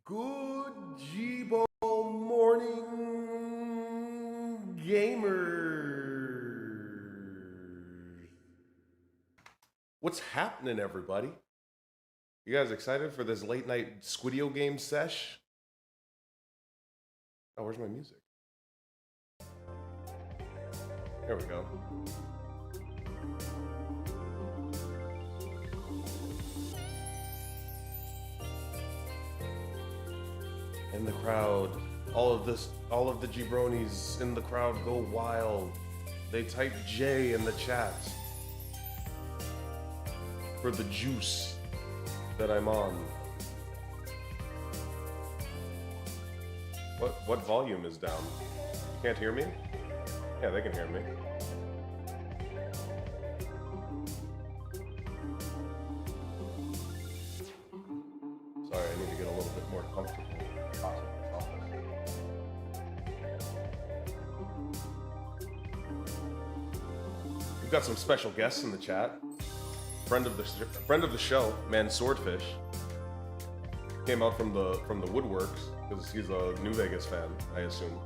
Good Jibo morning, gamers. What's happening, everybody? You guys excited for this late night Squidio game sesh? Oh, where's my music? There we go. In the crowd, all of the Jibronis in the crowd go wild. They type J in the chat for the juice that I'm on. What volume is down? You can't hear me? Yeah, they can hear me. Sorry, I need to get a little bit more comfortable. We've got some special guests in the chat. Friend of the show, Man Swordfish, came out from the woodworks because he's a New Vegas fan, I assume.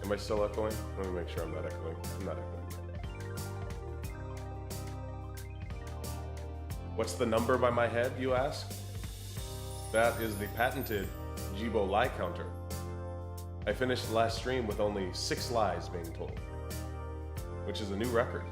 Am I still echoing? Let me make sure I'm not echoing. I'm not echoing. What's the number by my head, you ask? That is the patented Jibo lie counter. I finished the last stream with only 6 lies being told, which is a new record.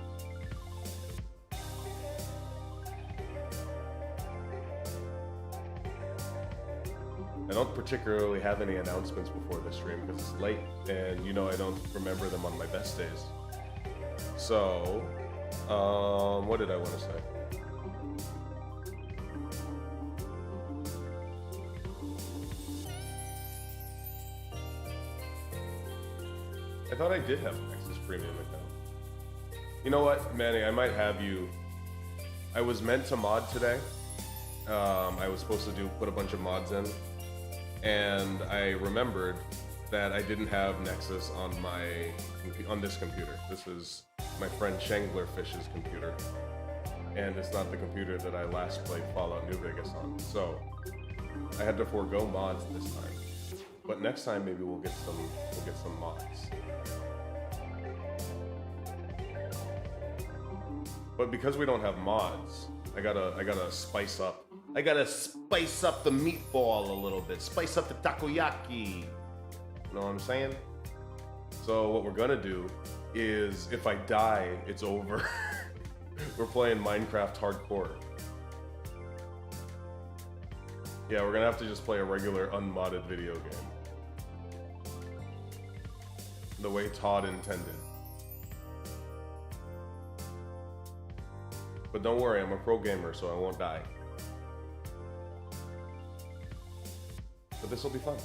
I don't particularly have any announcements before this stream because it's late and you know I don't remember them on my best days. So, what did I want to say? I thought I did have an Nexus Premium account. You know what, Manny, I might have you. I was meant to mod today. I was supposed to put a bunch of mods in. And I remembered that I didn't have Nexus on this computer. This is my friend Shanglerfish's computer. And it's not the computer that I last played Fallout New Vegas on. So I had to forego mods this time. But next time maybe we'll get some mods. But because we don't have mods, I gotta spice up. I gotta spice up the meatball a little bit. Spice up the takoyaki. You know what I'm saying? So what we're gonna do is, if I die, it's over. We're playing Minecraft hardcore. Yeah, we're gonna have to just play a regular unmodded video game. The way Todd intended. But don't worry, I'm a pro gamer, so I won't die. But this will be fun.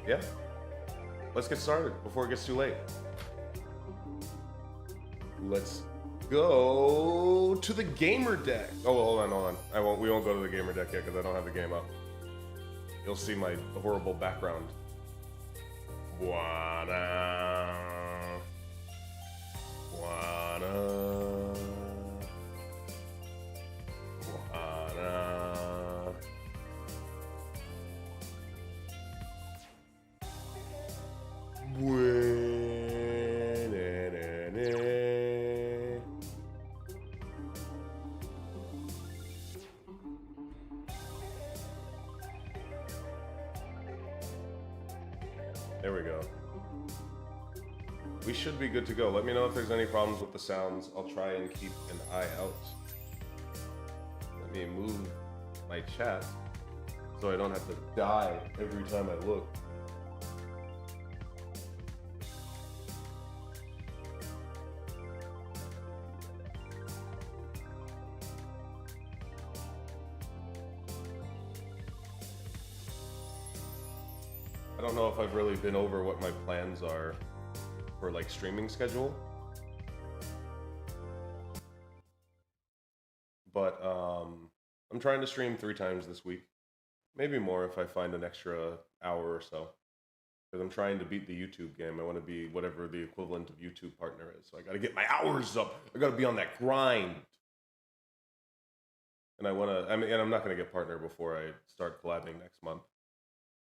Yeah. Let's get started before it gets too late. Let's go to the gamer deck. Oh, hold on. We won't go to the gamer deck yet because I don't have the game up. You'll see my horrible background. There we go. We should be good to go. Let me know if there's any problems with the sounds. I'll try and keep an eye out. Let me move my chat so I don't have to die every time I look. I don't know if I've really been over what my plans are for like streaming schedule. But I'm trying to stream 3 times this week. Maybe more if I find an extra hour or so. Because I'm trying to beat the YouTube game. I want to be whatever the equivalent of YouTube partner is. So I got to get my hours up. I got to be on that grind. And I want to, and I'm not going to get partner before I start collabing next month.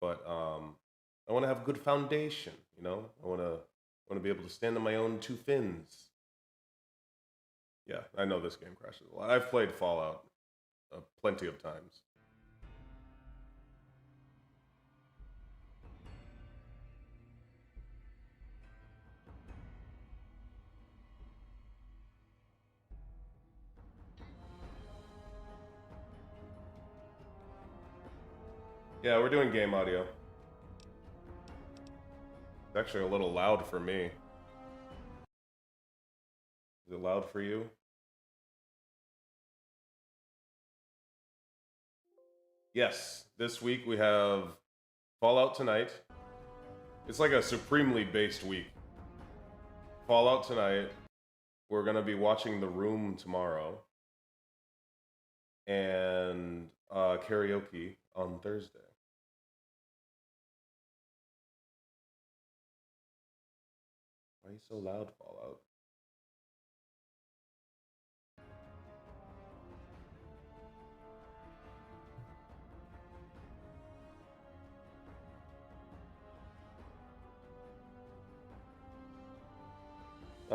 But I want to have a good foundation, you know? I want to be able to stand on my own 2 fins. Yeah, I know this game crashes a lot. I've played Fallout plenty of times. Yeah, we're doing game audio. It's actually a little loud for me. Is it loud for you? Yes, this week we have Fallout tonight. It's like a supremely based week. Fallout tonight. We're going to be watching The Room tomorrow. And karaoke on Thursday. Why are you so loud, Fallout?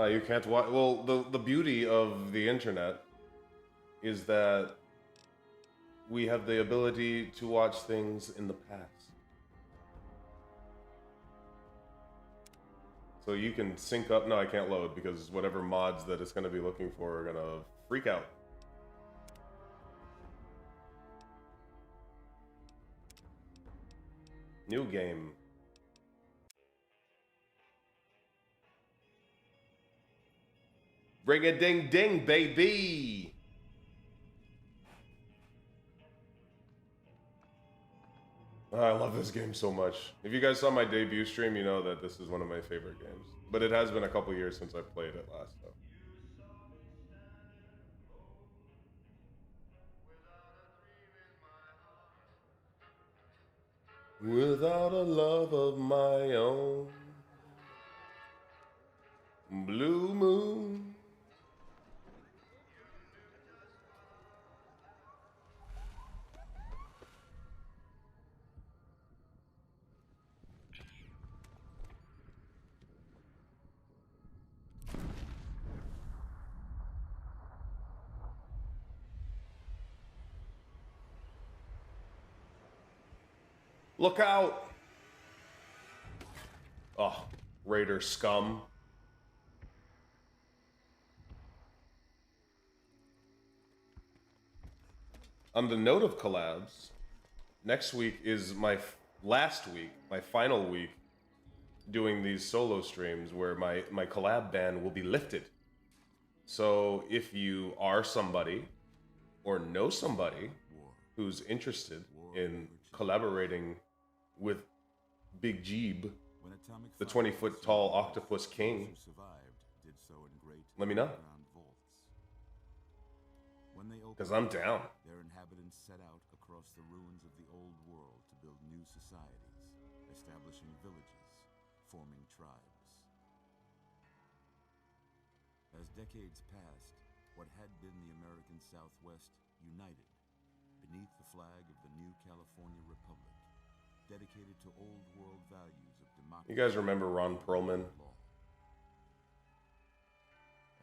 You can't watch. Well, the beauty of the internet is that we have the ability to watch things in the past. So you can sync up. No, I can't load because whatever mods that it's going to be looking for are going to freak out. New game. Ring a ding ding, baby! I love this game so much. If you guys saw my debut stream, you know that this is one of my favorite games. But it has been a couple years since I played it last, though. Without a love of my own, blue moon. Look out! Oh, Raider scum. On the note of collabs, next week is my last week, my final week, doing these solo streams where my collab ban will be lifted. So if you are somebody or know somebody who's interested in collaborating with Big Jeeb, the 20-foot tall octopus king, let me know. Because I'm down. Their inhabitants set out across the ruins of the old world to build new societies, establishing villages, forming tribes. As decades passed, what had been the American Southwest united beneath the flag of the new California Republic, dedicated to old world values of democracy. You guys remember Ron Perlman?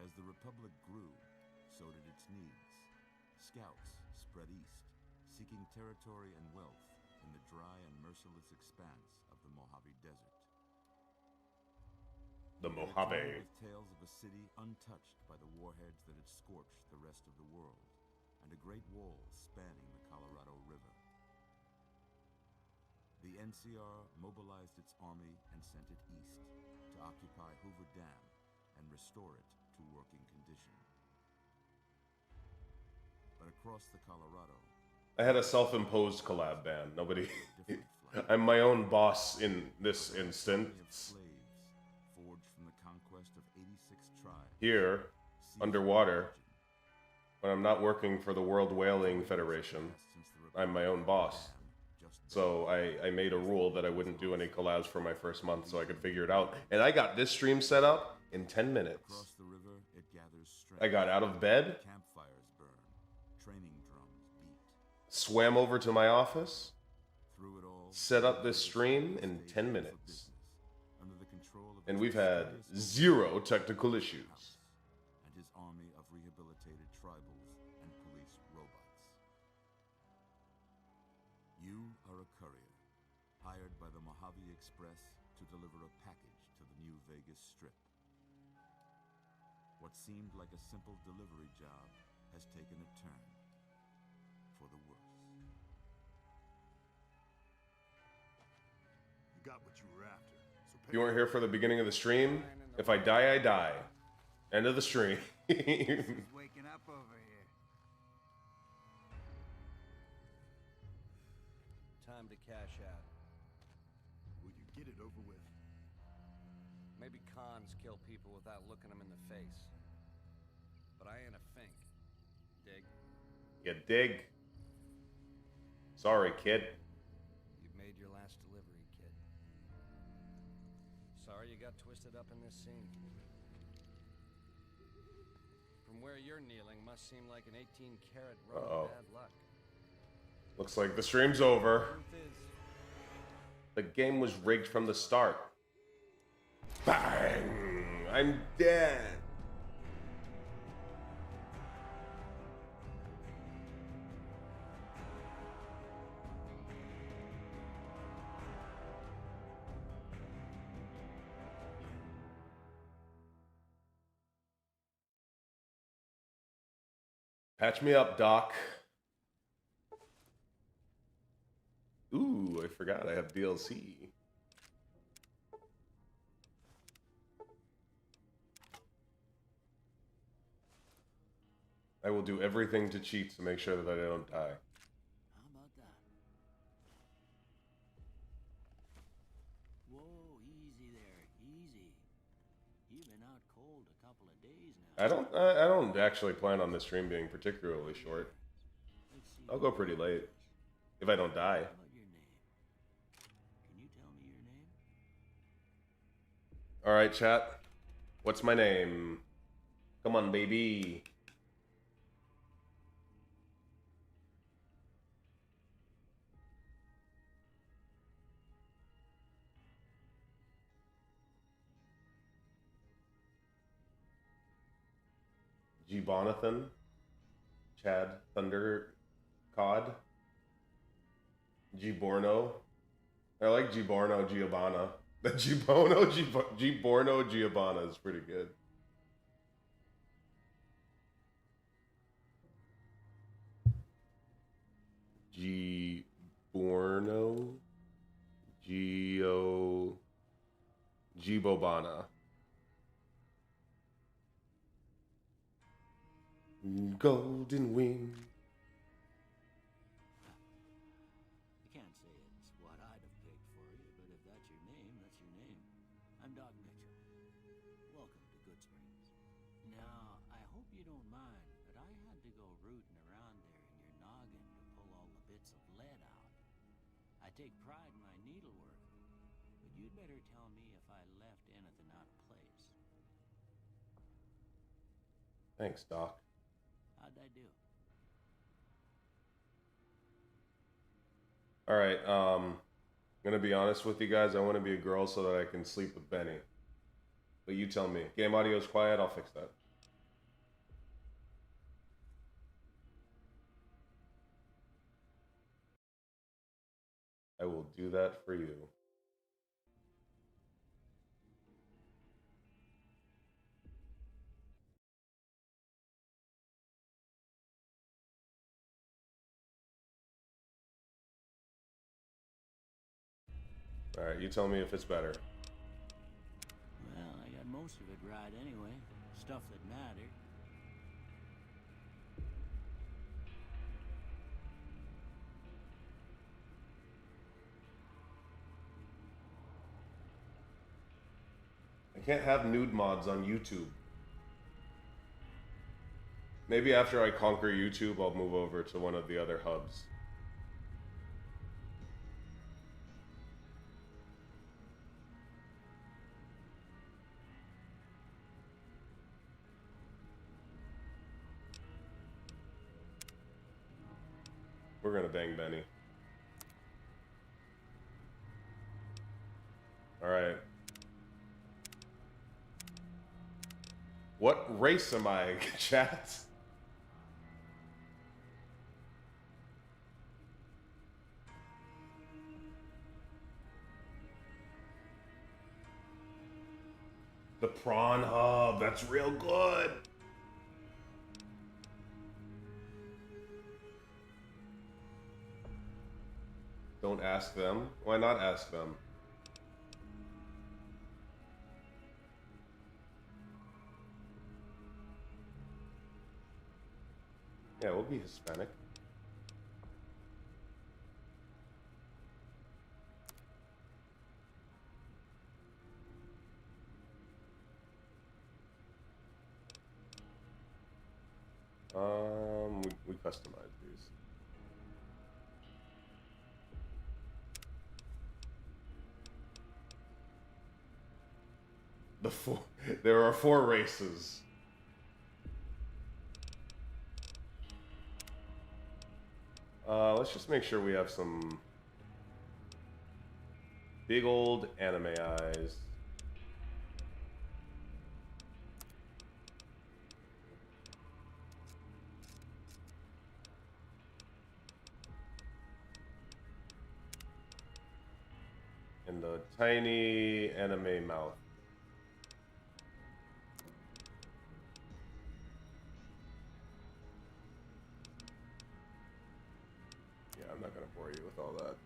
As the Republic grew, so did its needs. Scouts spread east, seeking territory and wealth in the dry and merciless expanse of the Mojave Desert. The Mojave. With tales of a city untouched by the warheads that had scorched the rest of the world, and a great wall spanning the Colorado River. The NCR mobilized its army and sent it east to occupy Hoover Dam and restore it to working condition. But across the Colorado, I had a self-imposed collab ban. Nobody. I'm my own boss in this instance. Forged from the conquest of 86 tribes. Here, underwater, when I'm not working for the World Whaling Federation. I'm my own boss. So I made a rule that I wouldn't do any collabs for my first month so I could figure it out. And I got this stream set up in 10 minutes. Across the river, it gathers strength. I got out of bed, Campfires burn, training drums beat. swam over to my office, Through it all, set up this stream in 10 minutes. Under the control of And we've had zero technical issues. and his army of rehabilitated tribals and police robots. You are a courier, hired by the Mojave Express to deliver a package to the New Vegas Strip. What seemed like a simple delivery job has taken a turn for the worse. You got what you were after. So If you weren't here for the beginning of the stream, if I die, I die. End of the stream. Waking up over here. Time to cash out. will you get it over with? Maybe cons kill people without looking them in the face. But I ain't a fink. Dig? You dig? Sorry, kid. You've made your last delivery, kid. Sorry you got twisted up in this scene. From where you're kneeling must seem like an 18-karat run of bad luck. Looks like the stream's over. Truth is, The game was rigged from the start. Bang! I'm dead. Patch me up, Doc. Ooh, I forgot I have DLC. I will do everything to cheat to make sure that I don't die. How about that? Whoa, easy there, easy. You've been out cold a couple of days now. I don't actually plan on this stream being particularly short. Let's see. I'll go pretty late if I don't die. How about your name? Can you tell me your name? All right, chat. What's my name? Come on, baby. G. Bonathan, Chad Thunder Cod, G. Borno. I like G. Borno Giovanna. The G. Bono G. Borno Giovanna is pretty good. G. Borno Gio G. Bobana. Golden wing. I can't say it's what I'd have picked for you, but if that's your name, that's your name. I'm Doc Mitchell. Welcome to Goodsprings. Now, I hope you don't mind, but I had to go rooting around there in your noggin to pull all the bits of lead out. I take pride in my needlework, but you'd better tell me if I left anything out of place. Thanks, Doc. How'd I do? All right, I'm gonna be honest with you guys. I want to be a girl so that I can sleep with Benny. But you tell me. Game audio's quiet. I'll fix that. I will do that for you. All right, you tell me if it's better. Well, I got most of it right anyway. Stuff that mattered. I can't have nude mods on YouTube. Maybe after I conquer YouTube, I'll move over to one of the other hubs. We're gonna bang Benny. Alright. What race am I, chat? The prawn hub, that's real good. Don't ask them. Why not ask them? Yeah, we'll be Hispanic. We customize these. There are 4 races. Let's just make sure we have some big old anime eyes. And the tiny anime mouth. Yeah, I'm not gonna bore you with all that.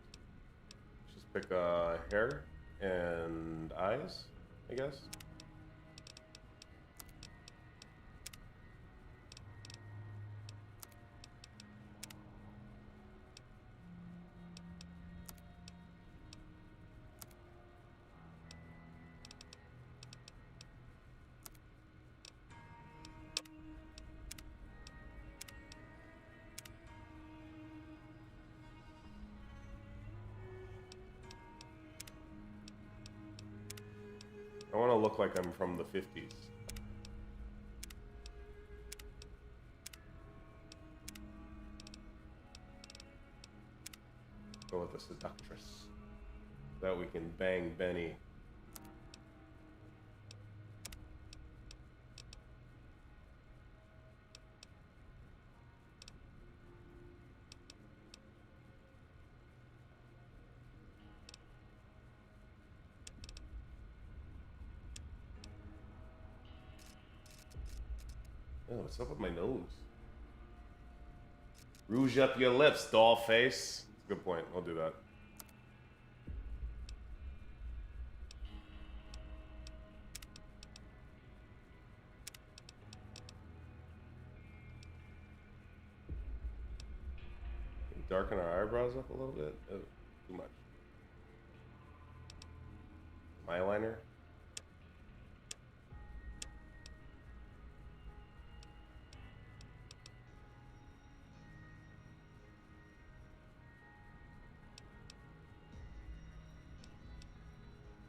Just pick hair and eyes, I guess. I want to look like I'm from the 50s. Go with the seductress. So that we can bang Benny. Oh, what's up with my nose? Rouge up your lips, doll face. Good point. I'll do that. Darken our eyebrows up a little bit. Oh, too much. Eyeliner.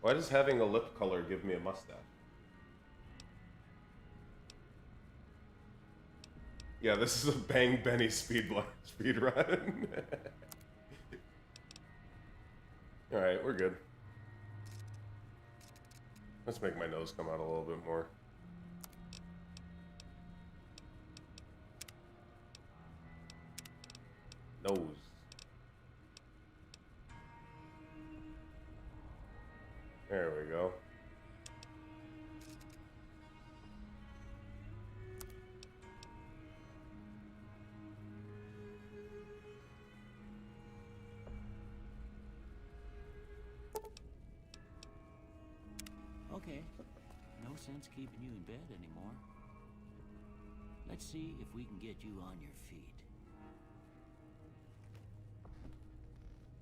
Why does having a lip color give me a mustache? Yeah, this is a Bang Benny speed run. Alright, we're good. Let's make my nose come out a little bit more. Nose. There we go. Okay. No sense keeping you in bed anymore. Let's see if we can get you on your feet.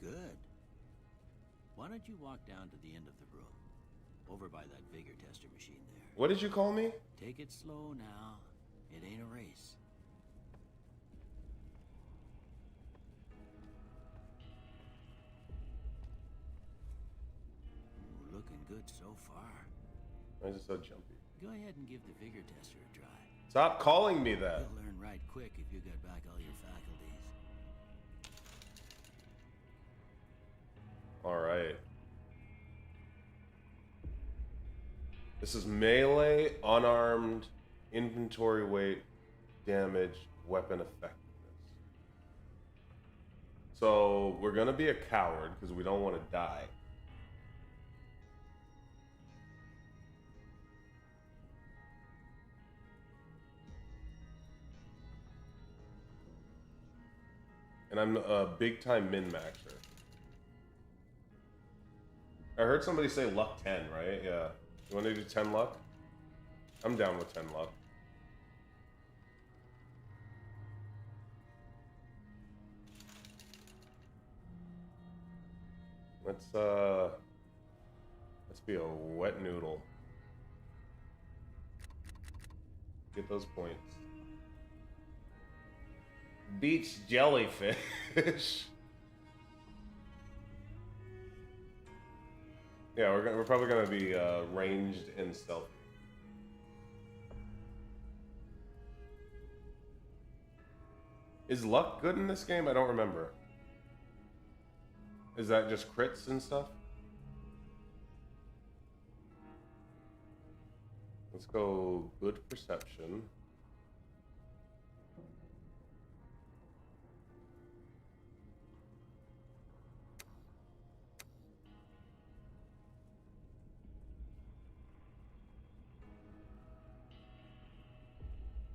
Good. Why don't you walk down to the end of the room? Over by that vigor tester machine there. What did you call me? Take it slow now. It ain't a race. good so far. Why is it so jumpy? Go ahead and give the vigor tester a try. Stop calling me that. You'll learn right quick if you get back all your faculties. All right. This is melee, unarmed, inventory weight, damage, weapon effectiveness. So we're gonna be a coward because we don't want to die. And I'm a big-time min-maxer. I heard somebody say luck 10, right? Yeah. You want to do 10 luck? I'm down with 10 luck. Let's be a wet noodle. Get those points. Beach jellyfish. Yeah, we're probably gonna be ranged and stealthy. Is luck good in this game? I don't remember. Is that just crits and stuff? Let's go good perception.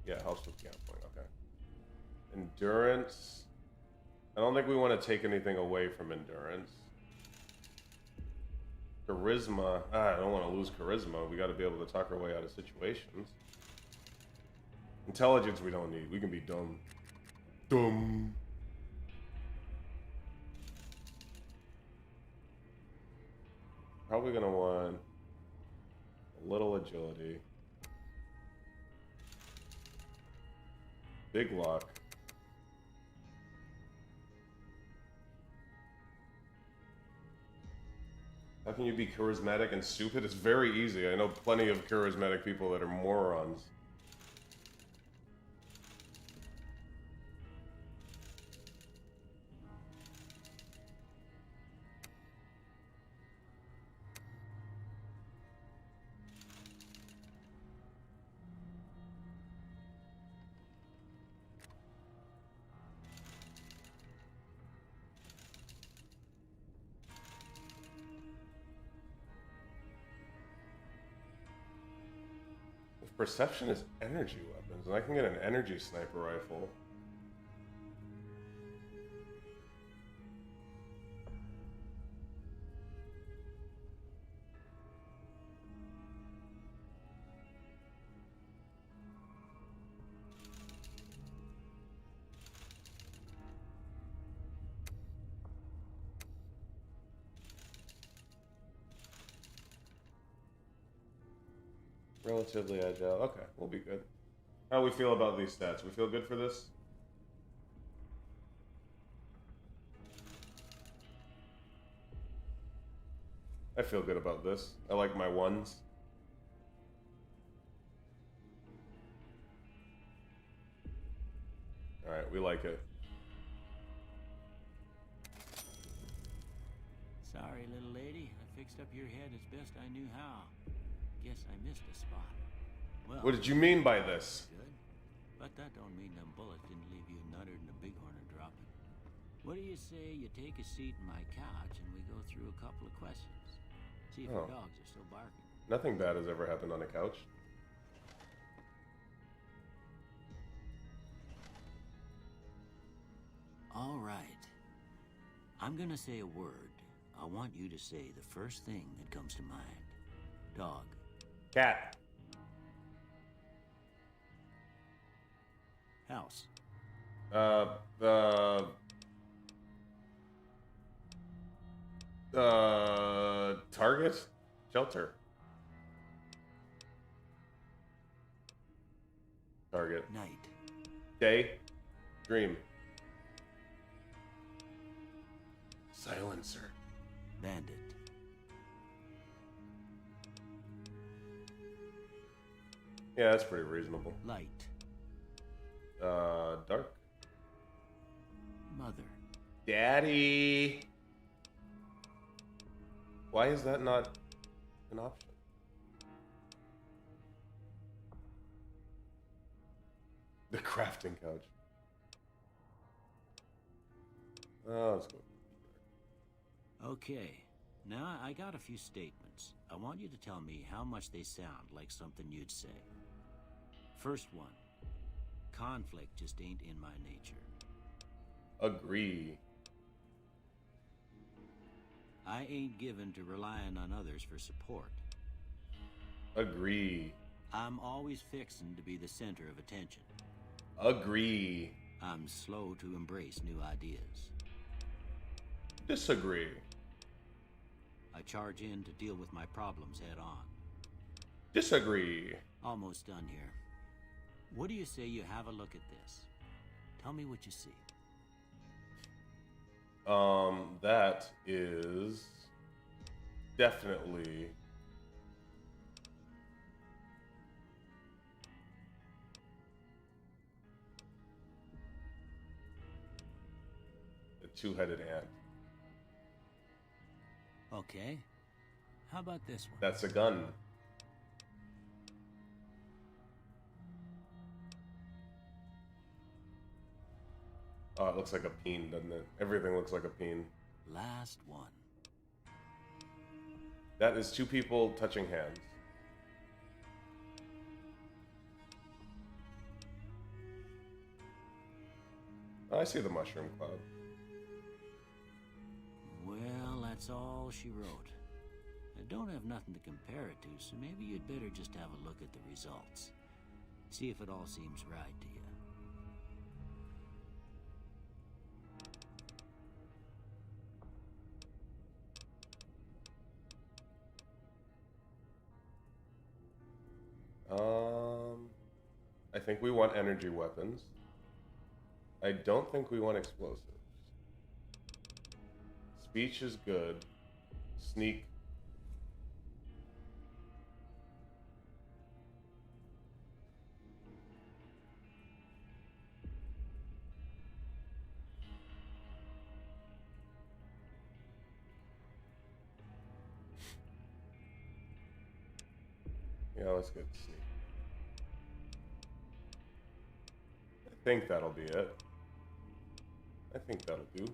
Yeah, helps with gambling, okay. Endurance. I don't think we want to take anything away from endurance. Charisma. I don't want to lose charisma. We got to be able to talk our way out of situations. Intelligence we don't need. We can be dumb. Dumb. Probably going to want a little agility. Big luck. How can you be charismatic and stupid? It's very easy. I know plenty of charismatic people that are morons. Perception is energy weapons, and I can get an energy sniper rifle. Relatively agile. Okay, we'll be good. How do we feel about these stats? We feel good for this? I feel good about this. I like my ones. Alright, we like it. Sorry, little lady. I fixed up your head as best I knew how. Guess I missed a spot. Well, What did you mean by this? good. But that don't mean them bullets didn't leave you nuttered and a bighorn dropping. What do you say you take a seat in my couch and we go through a couple of questions? See if your dogs are still barking. Nothing bad has ever happened on a couch. All right. I'm gonna say a word. I want you to say the first thing that comes to mind. Dog. Cat. House. Target? Shelter. Target. Night. Day. Dream. Silencer. Bandit. Yeah, that's pretty reasonable. Light. Dark. Mother. Daddy. Why is that not an option? The crafting couch. Oh, let's go. Okay. Now I got a few statements. I want you to tell me how much they sound like something you'd say. First one. Conflict just ain't in my nature. Agree. I ain't given to relying on others for support. Agree. I'm always fixin' to be the center of attention. Agree. I'm slow to embrace new ideas. Disagree. I charge in to deal with my problems head on. Disagree. Almost done here. What do you say you have a look at this? Tell me what you see. That is definitely a two-headed ant. Okay. How about this one? That's a gun. Oh, it looks like a peen, doesn't it? Everything looks like a peen. Last one. That is two people touching hands. I see the mushroom cloud. Well, that's all she wrote. I don't have nothing to compare it to, so maybe you'd better just have a look at the results. See if it all seems right to you. I think we want energy weapons. I don't think we want explosives. Speech is good. Sneak. Yeah, let's get sneak. I think that'll be it. I think that'll do.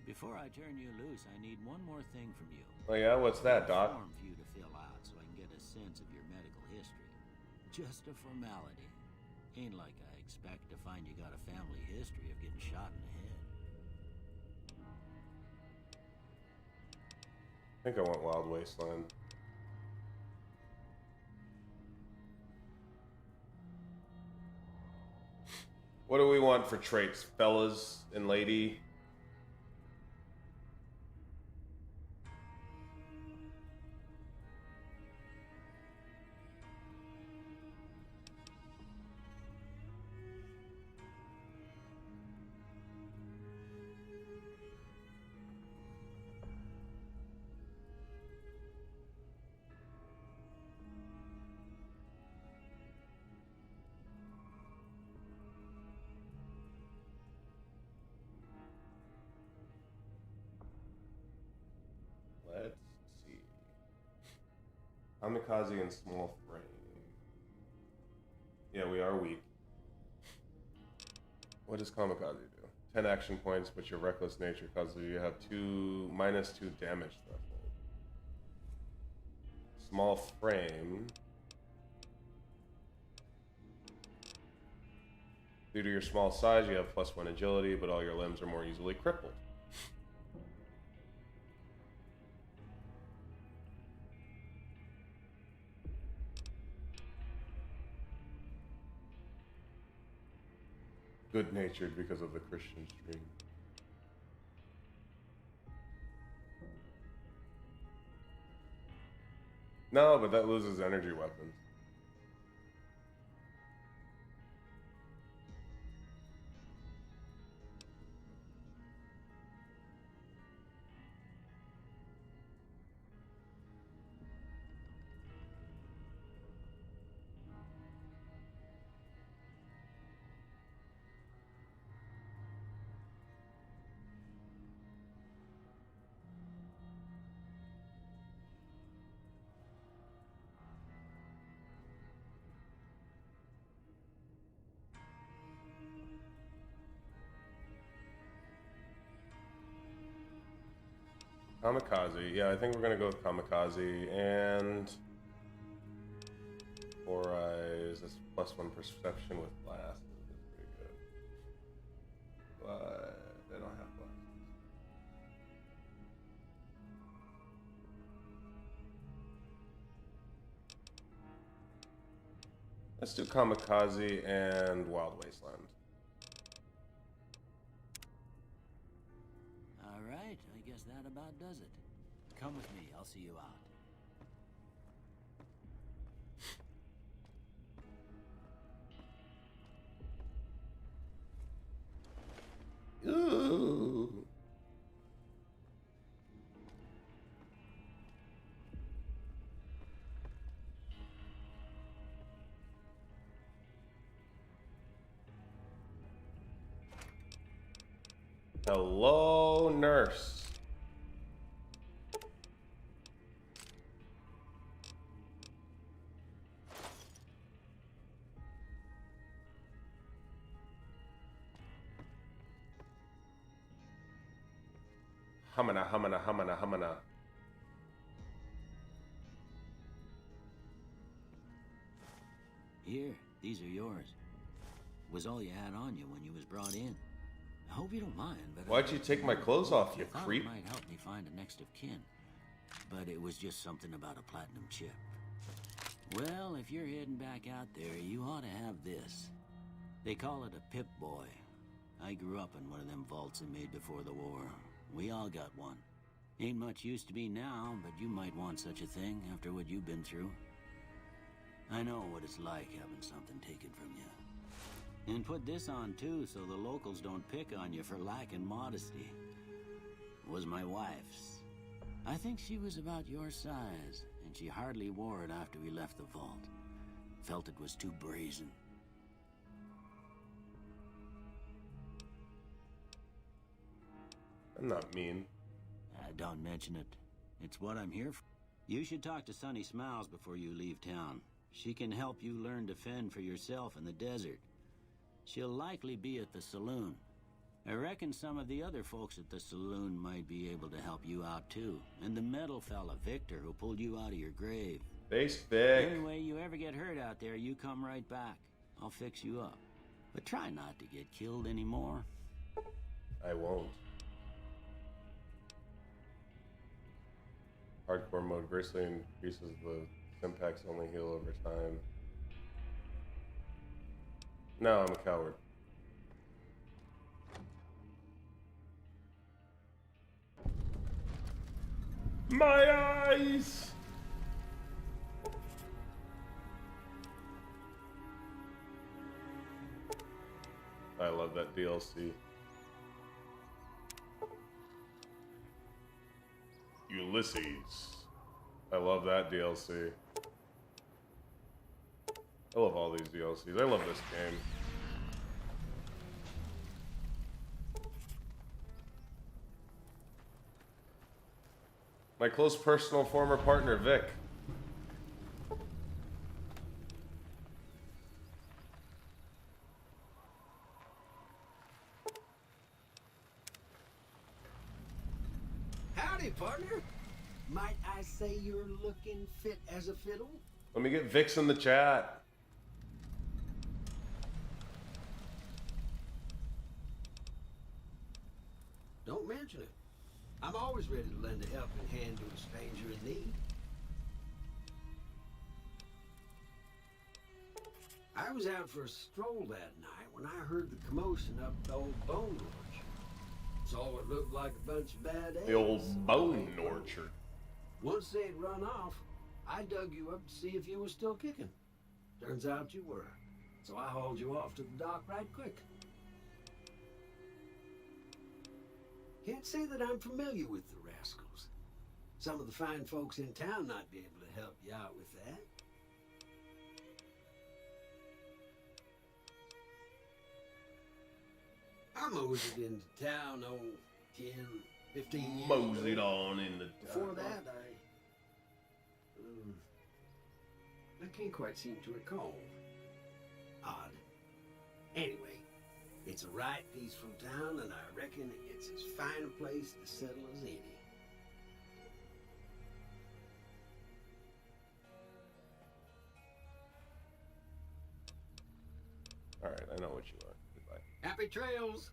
Before I turn you loose, I need one more thing from you. Oh yeah, what's that, Doc? Form for you to fill out so I can get a sense of your medical history. Just a formality. Ain't like I expect to find you got a family history of getting shot in the head. I think I want Wild Wasteland. What do we want for traits, fellas and lady? Let's see. Kamikaze and small frame. Yeah, we are weak. What does Kamikaze do? 10 action points, but your reckless nature causes you to have -2 damage threshold. Small frame. Due to your small size, you have +1 agility, but all your limbs are more easily crippled. Good-natured because of the Christian stream. No, but that loses energy weapons. Kamikaze. Yeah, I think we're gonna go with Kamikaze and 4 eyes. That's +1 perception with glasses. That's pretty good. But I don't have glasses. Let's do Kamikaze and Wild Wasteland. All right, I guess that about does it. Come with me, I'll see you out. Ooh. Hello, nurse. Humana, humana, humana, humana. Here, these are yours. Was all you had on you when you was brought in. I hope you don't mind, but Why'd you take my clothes off, you I thought creep? it might help me find a next of kin. But it was just something about a platinum chip. Well, if you're heading back out there, you ought to have this. They call it a Pip-Boy. I grew up in one of them vaults they made before the war. We all got one. Ain't much use to be now, but you might want such a thing after what you've been through. I know what it's like having something taken from you. And put this on too, so the locals don't pick on you for lacking modesty. It was my wife's. I think she was about your size, and she hardly wore it after we left the vault. Felt it was too brazen. I'm not mean. Don't mention it. It's what I'm here for. You should talk to Sunny Smiles before you leave town. She can help you learn to fend for yourself in the desert. She'll likely be at the saloon. I reckon some of the other folks at the saloon might be able to help you out too. And the metal fella, Victor, who pulled you out of your grave. Face Vic. Anyway, you ever get hurt out there, you come right back. I'll fix you up. But try not to get killed anymore. I won't. Hardcore mode greatly increases the impacts only heal over time. No, I'm a coward. My eyes! I love that DLC. Ulysses. I love that DLC. I love all these DLCs. I love this game. My close personal former partner, Vic. Howdy, partner. Might I say you're looking fit as a fiddle? Let me get Vix in the chat. Don't mention it. I'm always ready to lend a helping hand to a stranger in need. I was out for a stroll that night when I heard the commotion up the old bone orchard. Saw what looked like a bunch of bad eggs. The old bone orchard. Once they'd run off, I dug you up to see if you were still kicking. Turns out you were. So I hauled you off to the dock right quick. Can't say that I'm familiar with the rascals. Some of the fine folks in town might be able to help you out with that. I moseyed into town, 10, 15 years Moseyed ago. on in the Before that, I can't quite seem to recall. Odd. Anyway, it's a right peaceful town, and I reckon it's as fine a place to settle as any. Alright, I know what you are. Goodbye. Happy trails.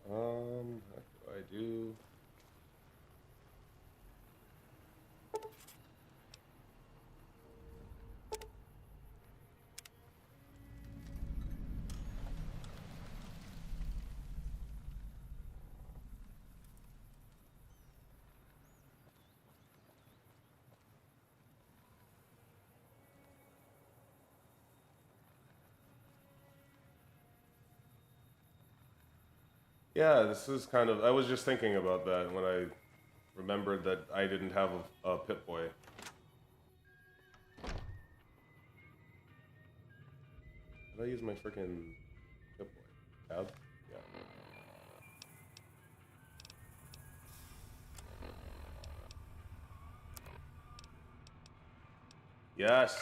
What do I do? Yeah, this is kind of. I was just thinking about that when I remembered that I didn't have a Pip-Boy. Did I use my freaking Pip-Boy? Tab? Yeah. Yes!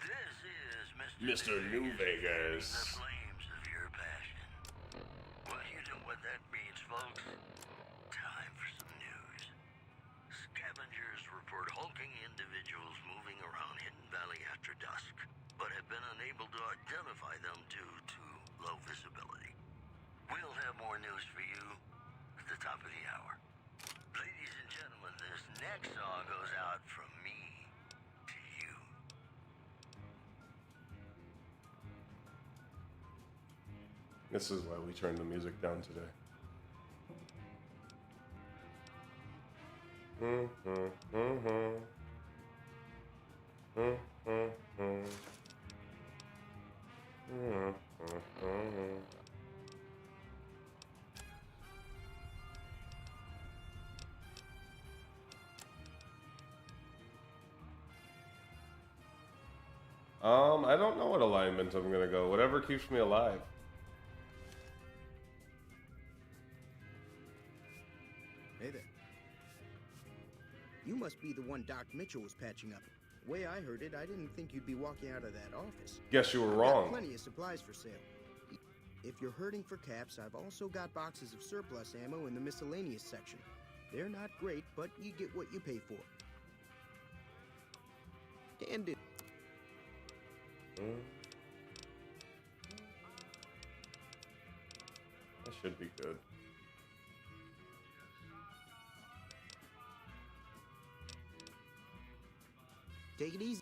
This is Mr. New Vegas. The flames of your passion. Well, you know what that means, folks. Time for some news. Scavengers report hulking individuals moving around Hidden Valley after dusk, but have been unable to identify them due to low visibility. We'll have more news for you at the top of the hour. Ladies and gentlemen, this next song goes out from me to you. This is why we turned the music down today. I don't know what alignment I'm gonna go. Whatever keeps me alive. Hey there. You must be the one Doc Mitchell was patching up. Way I heard it, I didn't think you'd be walking out of that office. Guess you were I've wrong. got plenty of supplies for sale. If you're hurting for caps, I've also got boxes of surplus ammo in the miscellaneous section. They're not great, but you get what you pay for. And it. That should be good. Take it easy.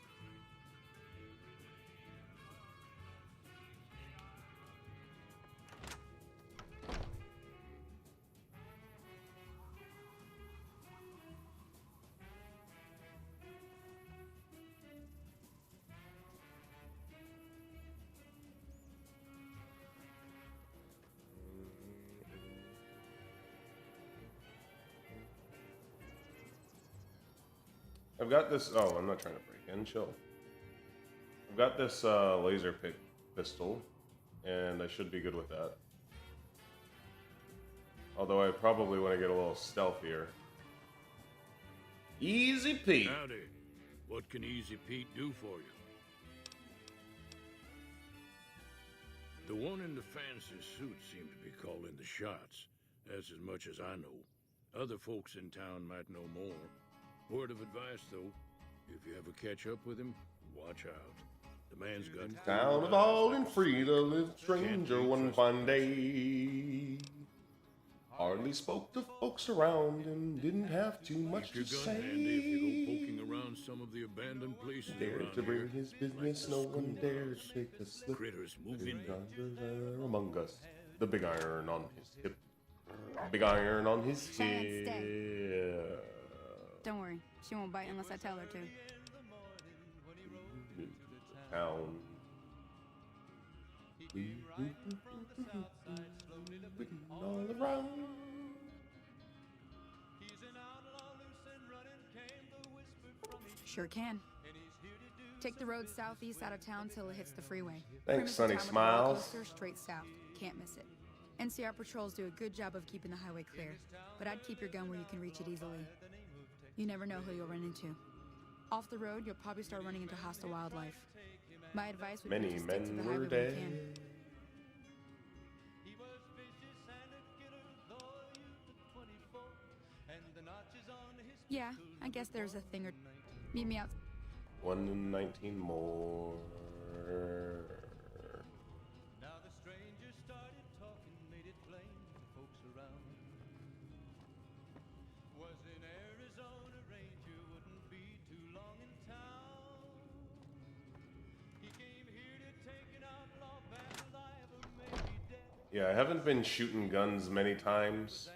I've got this. Oh, I'm not trying to break in. Chill. I've got this laser pick pistol, and I should be good with that. Although I probably want to get a little stealthier. Easy Pete. Howdy. What can Easy Pete do for you? The one in the fancy suit seemed to be calling the shots. That's as much as I know. Other folks in town might know more. Word of advice, though, if you ever catch up with him, watch out. The man's got... Down of all and free to live stranger one fine day. Hardly spoke to folks around and didn't have too much to Keep your say. gun handy if you go poking around some of the abandoned places Dared around to bring here. his business, no one dared to take a slip. Critters moving. Among us, the big iron on his hip. Big iron on his Chad, hip. Don't worry, she won't bite unless I tell her to. Town. All around. Sure can. Take the road southeast out of town till it hits the freeway. Thanks, Primm is the Sunny town with the Smiles. roller coaster, straight south. Can't miss it. NCR patrols do a good job of keeping the highway clear, but I'd keep your gun where you can reach it easily. You never know who you'll run into. Off the road, you'll probably start running into hostile wildlife. My advice would be Many to stick to the men highway were when you dead. can. Yeah, I guess there's a thing or... Meet me out. 119 more. Now the stranger started talking, made it plain to the folks around. Was in Arizona, ranger wouldn't be too long in town. He came here to take an outlaw back alive or maybe dead. Yeah, I haven't been shooting guns many times.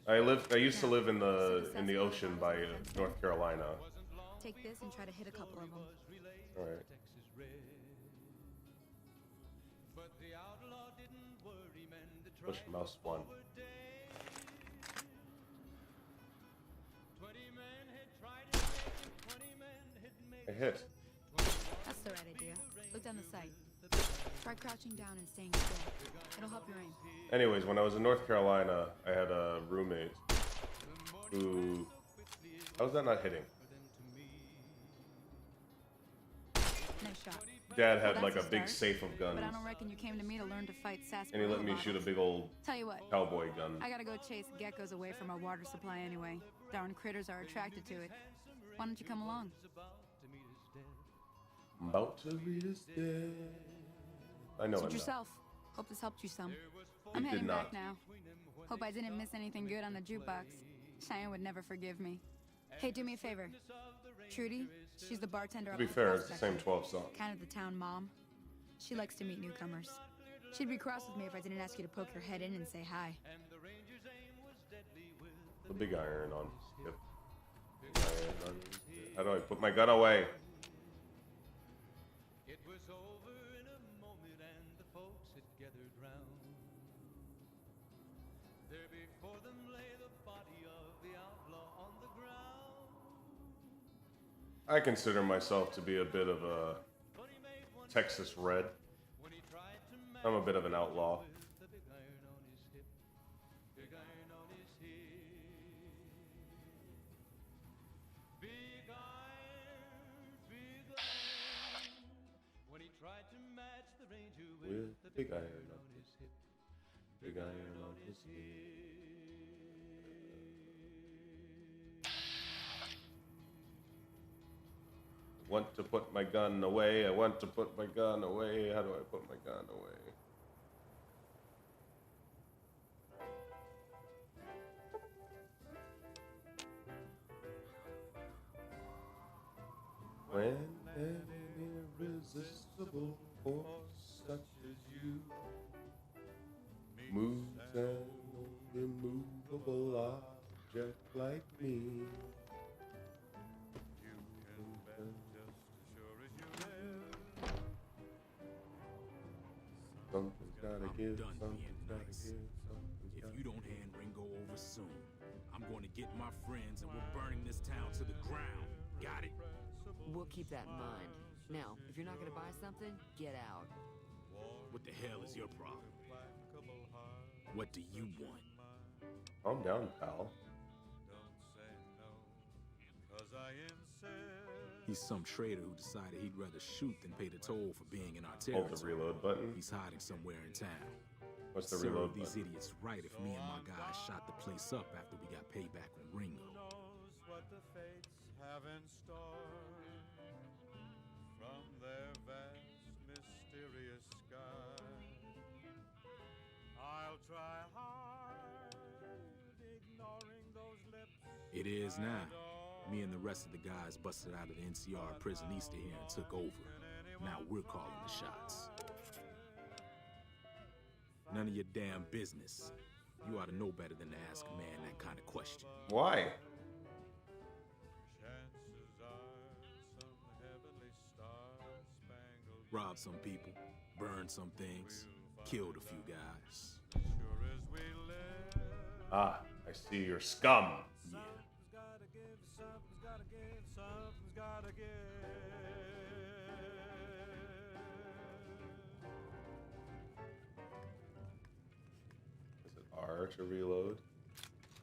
I used to live in the ocean by North Carolina. Take this and try to hit a couple of them. All right. Push mouse 1. I hit. That's the right idea. Look down the sight. Try crouching down and staying still. It'll help your aim. Anyways, when I was in North Carolina, I had a roommate who... How's that not hitting? Nice shot. Dad had Well, like a that's big start, safe of guns. But I don't reckon you came to me to learn to fight sarsaparilla And he let me shoot a big old Tell you what, cowboy gun. I gotta go chase geckos away from our water supply anyway. Darn critters are attracted to it. Why don't you come along? I'm about to read his dead. I know Suit I'm not. yourself. Hope this helped you some. It I'm did heading not. back now. Hope I didn't miss anything good on the jukebox. Cheyenne would never forgive me. Hey, do me a favor. Trudy, she's the bartender. To be fair, it's the same 12 song. Kind of the town mom. She likes to meet newcomers. She'd be cross with me if I didn't ask you to poke your head in and say hi. The big iron on hip. Big iron on hip. How do I put my gun away? It was over in a moment and the folks had gathered round. There before them lay the body of the outlaw on the ground. I consider myself to be a bit of a Texas Red. I'm a bit of an outlaw. With the big iron on his hip. Big iron on his hip. Want to put my gun away. I want to put my gun away. How do I put my gun away? When an irresistible force such as you moves an immovable object like me. Something's gotta give, something's gotta give, something's gotta If you don't hand Ringo over soon, I'm going to get my friends and we're burning this town to the ground. Got it? We'll keep that in mind. Now, if you're not gonna buy something, get out. What the hell is your problem? What do you want? Calm down, pal. He's some traitor who decided he'd rather shoot than pay the toll for being in our Hold territory. the reload button. He's hiding somewhere in town. What's the Serve reload these button? idiots right if me and my guys shot the place up after we got payback on Ringo. What the fates have in store from their vast, mysterious sky. I'll try hard, ignoring those lips. It is now. Me and the rest of the guys busted out of the NCR prison east of here and took over. Now we're calling the shots. None of your damn business. You ought to know better than to ask a man that kind of question. Why? Robbed some people, burned some things, killed a few guys. Ah, I see you're scum. Yeah. Is it R to reload?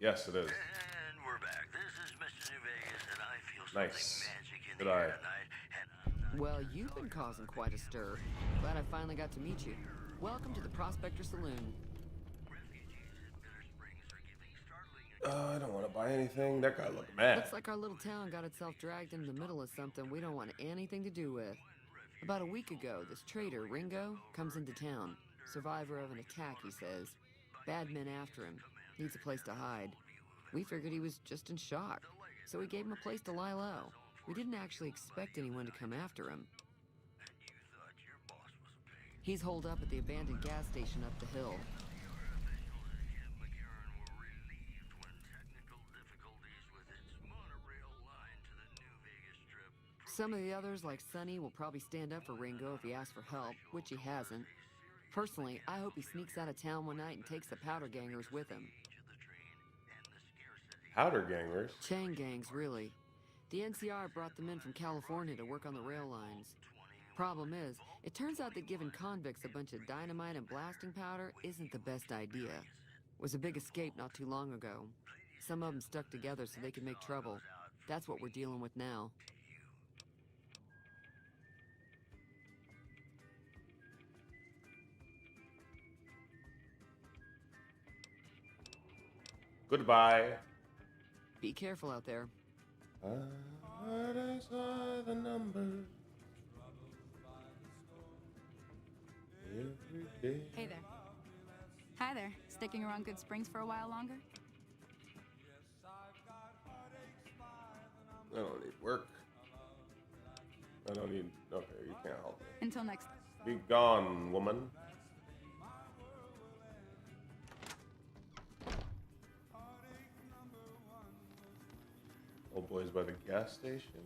Yes, it is. And we're back. This is Mr. New Vegas, and I feel something Nice. magic in Good the eye. air tonight, and I'm not Well, you've been causing quite a stir. Glad I finally got to meet you. Welcome to the Prospector Saloon. Refugees in Goodsprings are giving startling I don't want to buy anything. That guy looked mad. Looks like our little town got itself dragged into the middle of something we don't want anything to do with. About a week ago, this trader, Ringo, comes into town. Survivor of an attack, he says. Bad men after him. Needs a place to hide. We figured he was just in shock, so we gave him a place to lie low. We didn't actually expect anyone to come after him. He's holed up at the abandoned gas station up the hill. Some of the others, like Sonny, will probably stand up for Ringo if he asks for help, which he hasn't. Personally, I hope he sneaks out of town one night and takes the powder gangers with him. Powder gangers? Chain gangs, really. The NCR brought them in from California to work on the rail lines. Problem is, it turns out that giving convicts a bunch of dynamite and blasting powder isn't the best idea. Was a big escape not too long ago. Some of them stuck together so they could make trouble. That's what we're dealing with now. Goodbye. Be careful out there. I saw the numbers every day. Hey there. Hi there. Sticking around Goodsprings for a while longer? I don't need work. I don't need... Okay, you can't help me. Until next. Be gone, woman. Old boys by the gas station.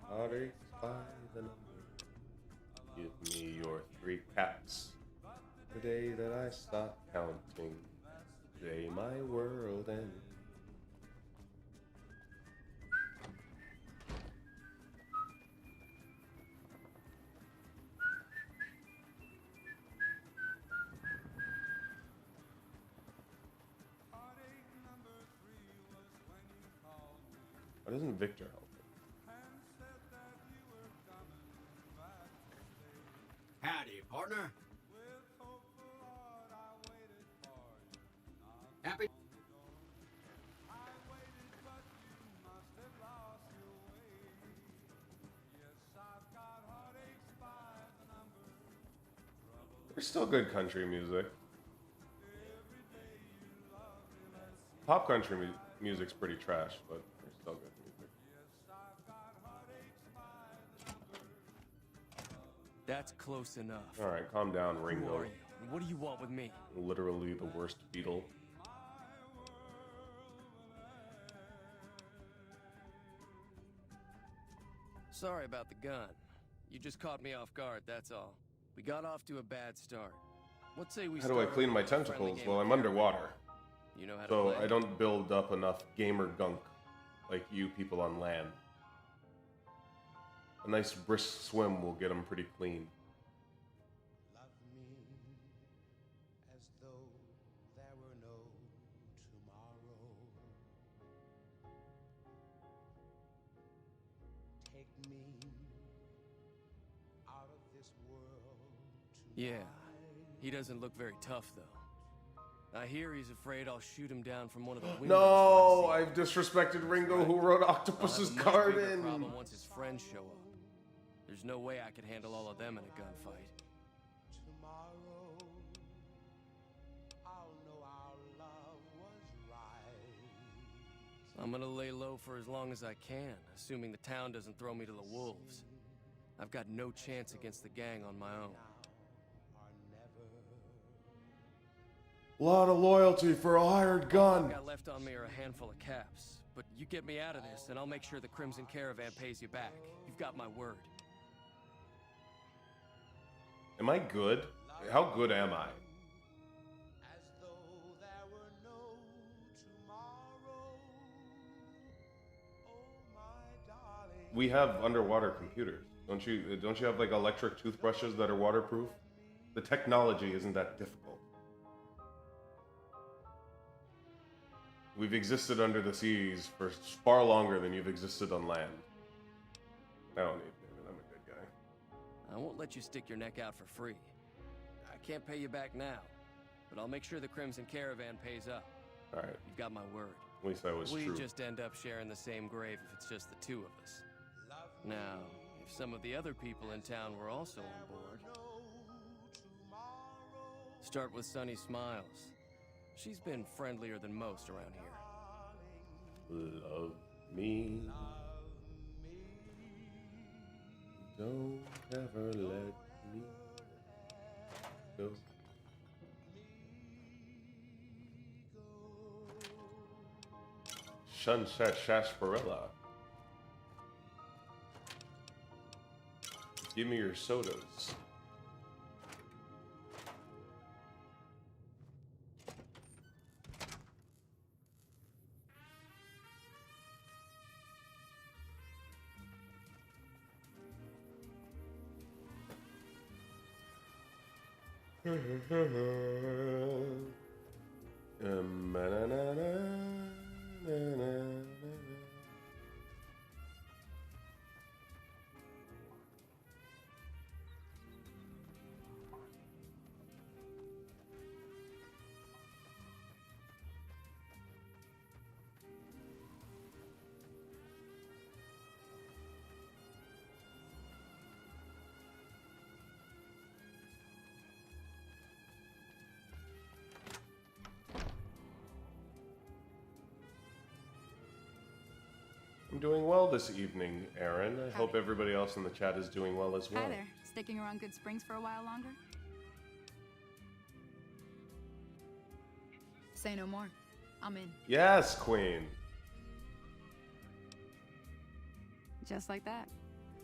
Heartaches by the number. Give me your 3 caps. The day that I stop counting, the day my world ends. Why doesn't Victor help? Howdy, partner. Happy? There's still good country music. Pop country music's pretty trash, but there's still good music. That's close enough. All right, calm down, Who Ringo. are you? What do you want with me? Literally the worst Beatle. Sorry about the gun. You just caught me off guard, that's all. We got off to a bad start. What say we How do I start clean with my a friendly tentacles game while of I'm carry? underwater? You know how to So play? I don't build up enough gamer gunk like you people on land. A nice brisk swim will get them pretty clean. Love me as though there were no tomorrow. Take me out of this world Yeah, he doesn't look very tough, though. I hear he's afraid I'll shoot him down from one of the windows. No, I've disrespected Ringo who wrote Octopus's I'll have a much bigger Garden. problem once his friends show up. There's no way I could handle all of them in a gunfight. tomorrow. I'll know our love was right. I'm gonna lay low for as long as I can, assuming the town doesn't throw me to the wolves. I've got no chance against the gang on my own. A lot of loyalty for a hired All gun. I've got left on me are a handful of caps. But you get me out of this, and I'll make sure the Crimson Caravan pays you back. You've got my word. Am I good? How good am I? As though there were no we have underwater computers. Don't you have like electric toothbrushes that are waterproof? The technology isn't that difficult. We've existed under the seas for far longer than you've existed on land. I don't need David, I'm a good guy. I won't let you stick your neck out for free. I can't pay you back now, but I'll make sure the Crimson Caravan pays up. Alright. You've got my word. At least that was we true. We just end up sharing the same grave if it's just the two of us. Now, if some of the other people in town were also on board... Start with Sunny Smiles. She's been friendlier than most around here. Love me. Don't ever let me go. Sunset Sarsaparilla. Give me your sodas. I'm doing well this evening, Aaron. I hope everybody else in the chat is doing well as well. Hi there. Sticking around Goodsprings for a while longer? Say no more. I'm in. Yes, Queen. Just like that.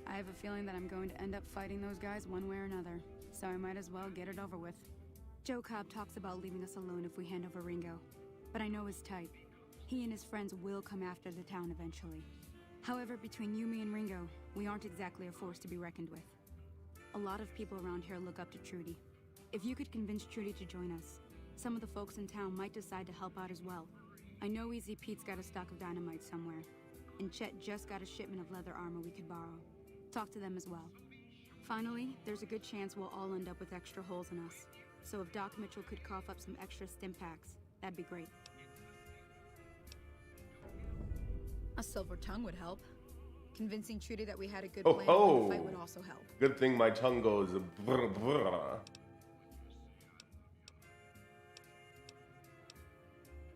I have a feeling that I'm going to end up fighting those guys one way or another, so I might as well get it over with. Joe Cobb talks about leaving us alone if we hand over Ringo, but I know his type. He and his friends will come after the town eventually. However, between you, me, and Ringo, we aren't exactly a force to be reckoned with. A lot of people around here look up to Trudy. If you could convince Trudy to join us, some of the folks in town might decide to help out as well. I know Easy Pete's got a stock of dynamite somewhere, and Chet just got a shipment of leather armor we could borrow. Talk to them as well. Finally, there's a good chance we'll all end up with extra holes in us. So if Doc Mitchell could cough up some extra stim packs, that'd be great. A silver tongue would help. Convincing Trudy that we had a good plan in the fight would also help. Good thing my tongue goes brr, brr.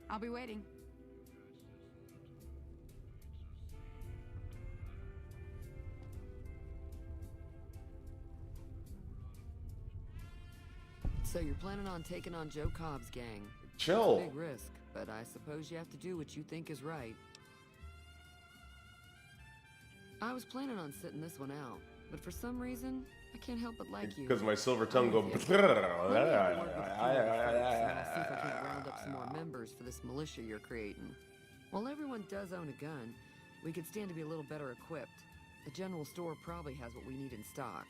I'll be waiting. So you're planning on taking on Joe Cobb's gang? Chill. It's a big risk, but I suppose you have to do what you think is right. I was planning on sitting this one out, but for some reason, I can't help but like you. Because my silver tongue goes. See if I can't round up some more members for this militia you're creating. While everyone does own a gun, we could stand to be a little better equipped. The general store probably has what we need in stock.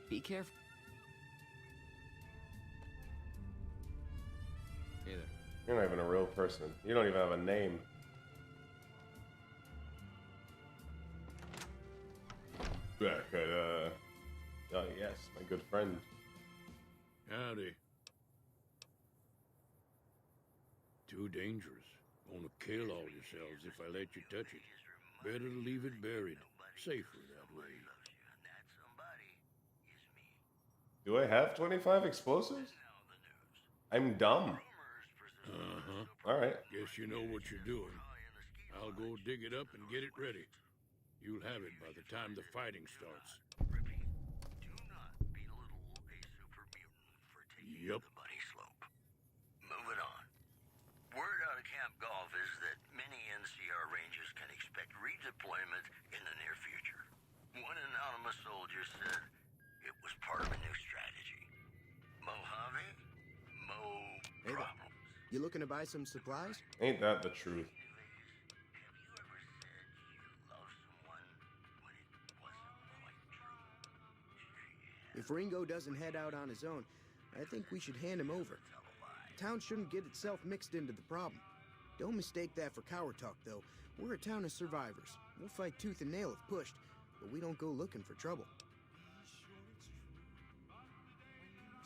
Be careful. Hey there. You're not even a real person. You don't even have a name. Oh yes, my good friend. Howdy. Too dangerous. Gonna kill all yourselves if I let you touch it. Better to leave it buried. Safer that way. Do I have 25 explosives? I'm dumb. Uh-huh. Alright. Guess you know what you're doing. I'll go dig it up and get it ready. You'll have it by the time the fighting starts. Yep. Bunny slope. Moving on. Word out of Camp Golf is that many NCR Rangers can expect redeployment in the near future. One anonymous soldier said it was part of a new strategy. Mojave? Hey there. Problem. You looking to buy some supplies? Ain't that the truth? If Ringo doesn't head out on his own, I think we should hand him over. The town shouldn't get itself mixed into the problem. Don't mistake that for coward talk, though. We're a town of survivors. We'll fight tooth and nail if pushed, but we don't go looking for trouble.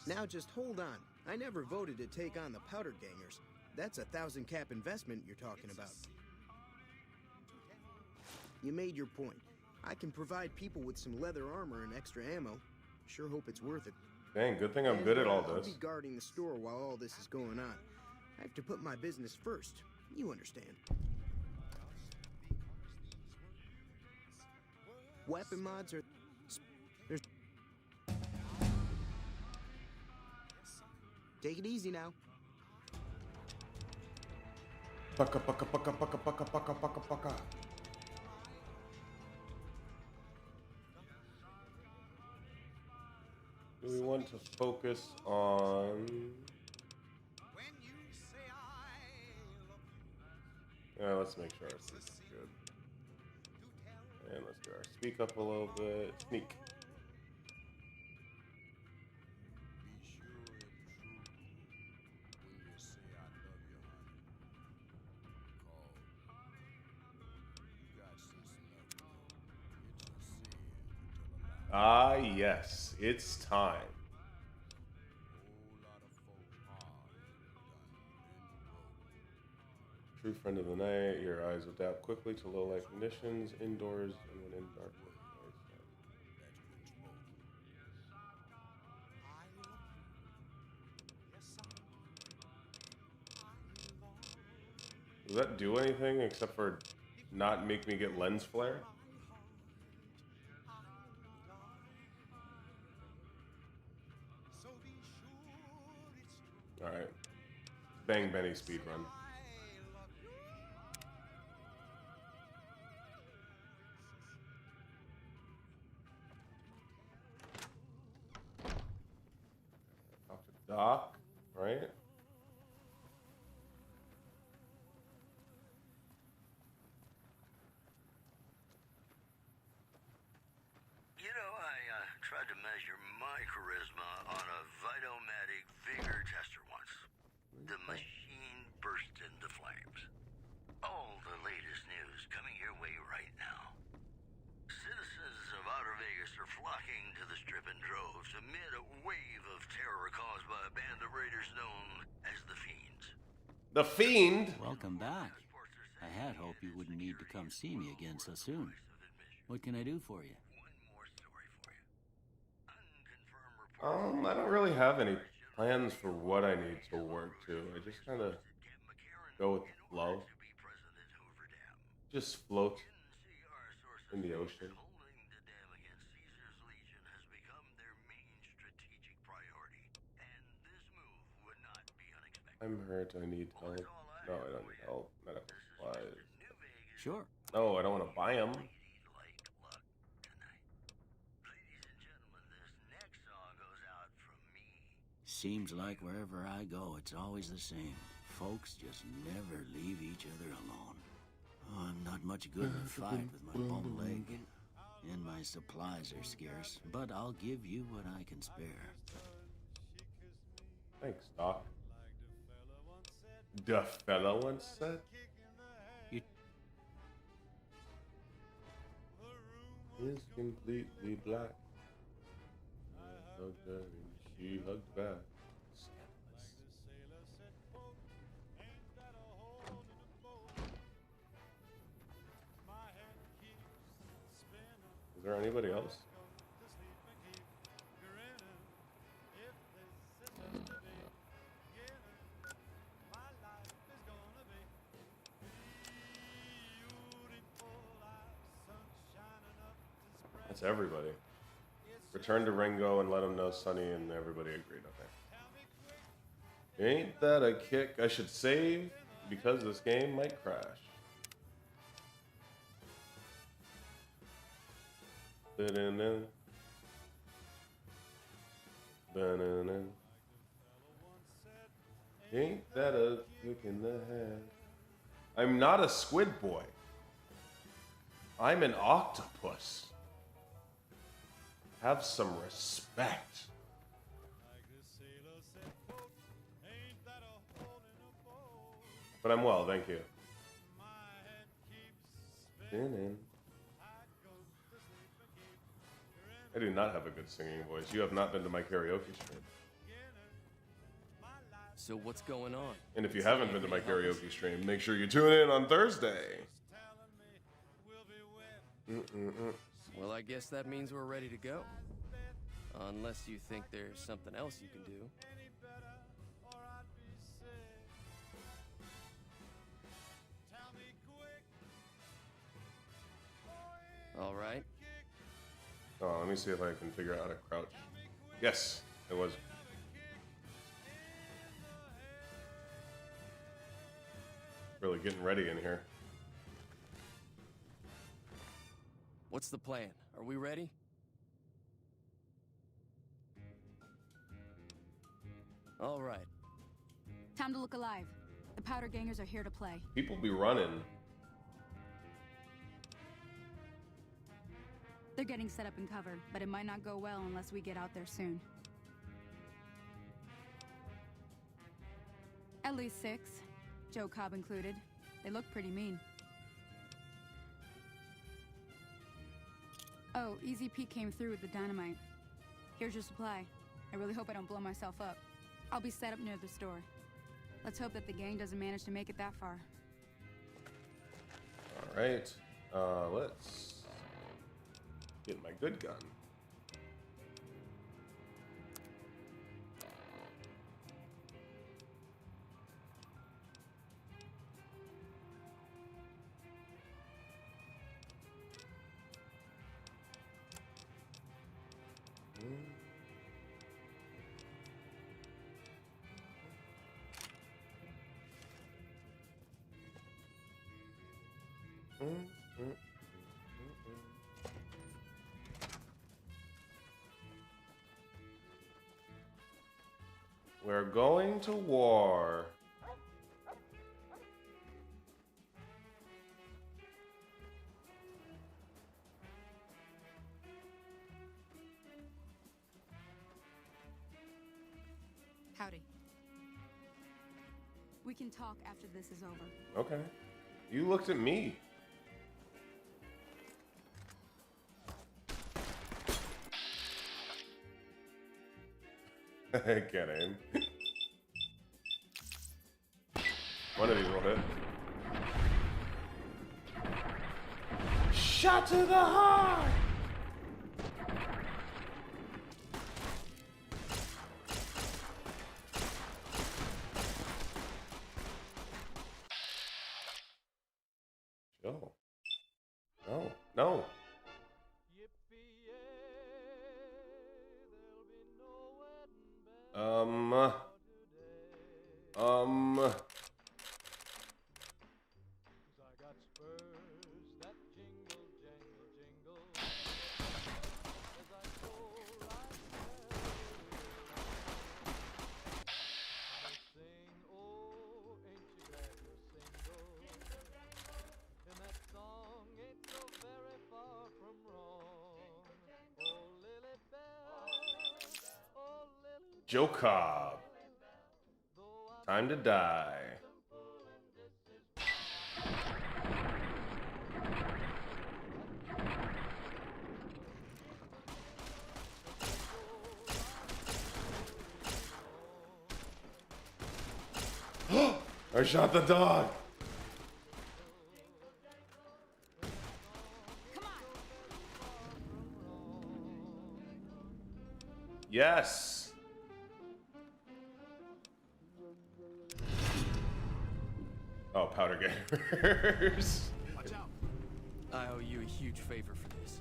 Now just hold on. I never voted to take on the Powder Gangers. That's a 1,000-cap investment you're talking about. You made your point. I can provide people with some leather armor and extra ammo. Sure hope it's worth it. Dang, good thing I'm good at all I'll this. be guarding the store while all this is going on. I have to put my business first. You understand. Weapon mods are... There's... Take it easy now. Paka paka paka paka paka paka paka paka. Do we want to focus on... Yeah, let's make sure our speak is good. And let's do our speak up a little bit. Sneak. Ah, yes, it's time. True friend of the night, your eyes adapt quickly to low light conditions, indoors and when in darkness. Does that do anything except for not make me get lens flare? Alright. Bang Benny speedrun. Talk to Doc, right? You know, I tried to measure my charisma on a Vitomatic vigor tester once. The machine burst into flames. All the latest news coming your way right now. Citizens of Outer Vegas are flocking to the Strip in droves amid a wave of terror caused by a band of raiders known as the Fiends. The Fiend? Welcome back. I had hoped you wouldn't need to come see me again so soon. What can I do for you? I don't really have any plans for what I need to work to. I just kind of go with the flow. Just float in the ocean. I'm hurt. I need help. No, I don't need help. Medical supplies. Sure. No, I don't want to buy them. Seems like wherever I go, it's always the same. Folks just never leave each other alone. Oh, I'm not much good in a fight with my bum leg, and my supplies are scarce, but I'll give you what I can spare. Thanks, Doc. The fella once said. Is completely black. I hugged her and she hugged back. Is there anybody else? That's everybody. Return to Ringo and let him know Sonny and everybody agreed. Okay. Ain't that a kick? I should save because this game might crash. Da-da-da. Da-da-da. Ain't that a kick in the head? I'm not a squid boy. I'm an octopus. Have some respect. But I'm well, thank you. Spinning. I do not have a good singing voice. You have not been to my karaoke stream. So what's going on? And if you haven't been to my karaoke stream, make sure you tune in on Thursday. Well, I guess that means we're ready to go. Unless you think there's something else you can do. All right. Oh, let me see if I can figure out how to crouch. Yes, it was. Really getting ready in here. What's the plan? Are we ready? All right. Time to look alive. The powder gangers are here to play. People be running. They're getting set up in cover, but it might not go well unless we get out there soon. At least 6, Joe Cobb included. They look pretty mean. Oh, Easy Pete came through with the dynamite. Here's your supply. I really hope I don't blow myself up. I'll be set up near the store. Let's hope that the gang doesn't manage to make it that far. All right. Let's get my good gun. We're going to war. Howdy. We can talk after this is over. Okay. You looked at me. I can't aim. One of these will hit. Shot to the heart! Joe. No. No. Joe Cobb. Time to die. I shot the dog. Yes. Oh, powder gamers. Watch out. I owe you a huge favor for this.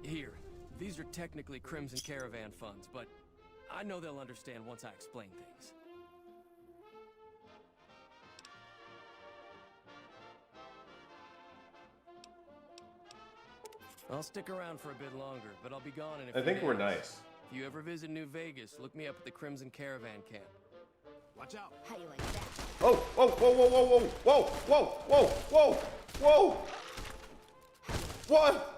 Here, these are technically Crimson Caravan funds, but I know they'll understand once I explain things. I'll stick around for a bit longer, but I'll be gone in a few I think we're days. nice. If you ever visit New Vegas, look me up at the Crimson Caravan camp. Watch out. How you like that? Oh, whoa, whoa, whoa, whoa, whoa, whoa, whoa, whoa, whoa, whoa. What?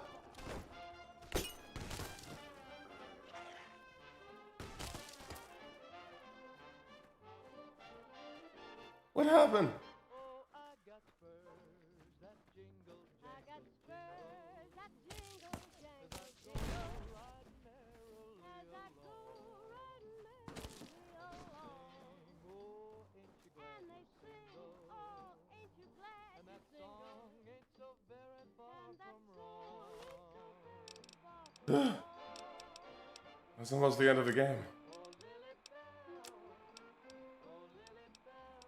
What happened? Oh, I got spurs that jingle, I got spurs that jingle, jangle, as I go jingle. riding merrily As I go along. riding merrily along. Oh, ain't you glad And to they sing, single? oh, ain't you glad And to that single? song ain't so very far And that from song wrong. ain't so very far from wrong. That's almost the end of the game. Oh, Lily Bell, oh, Lily Bell,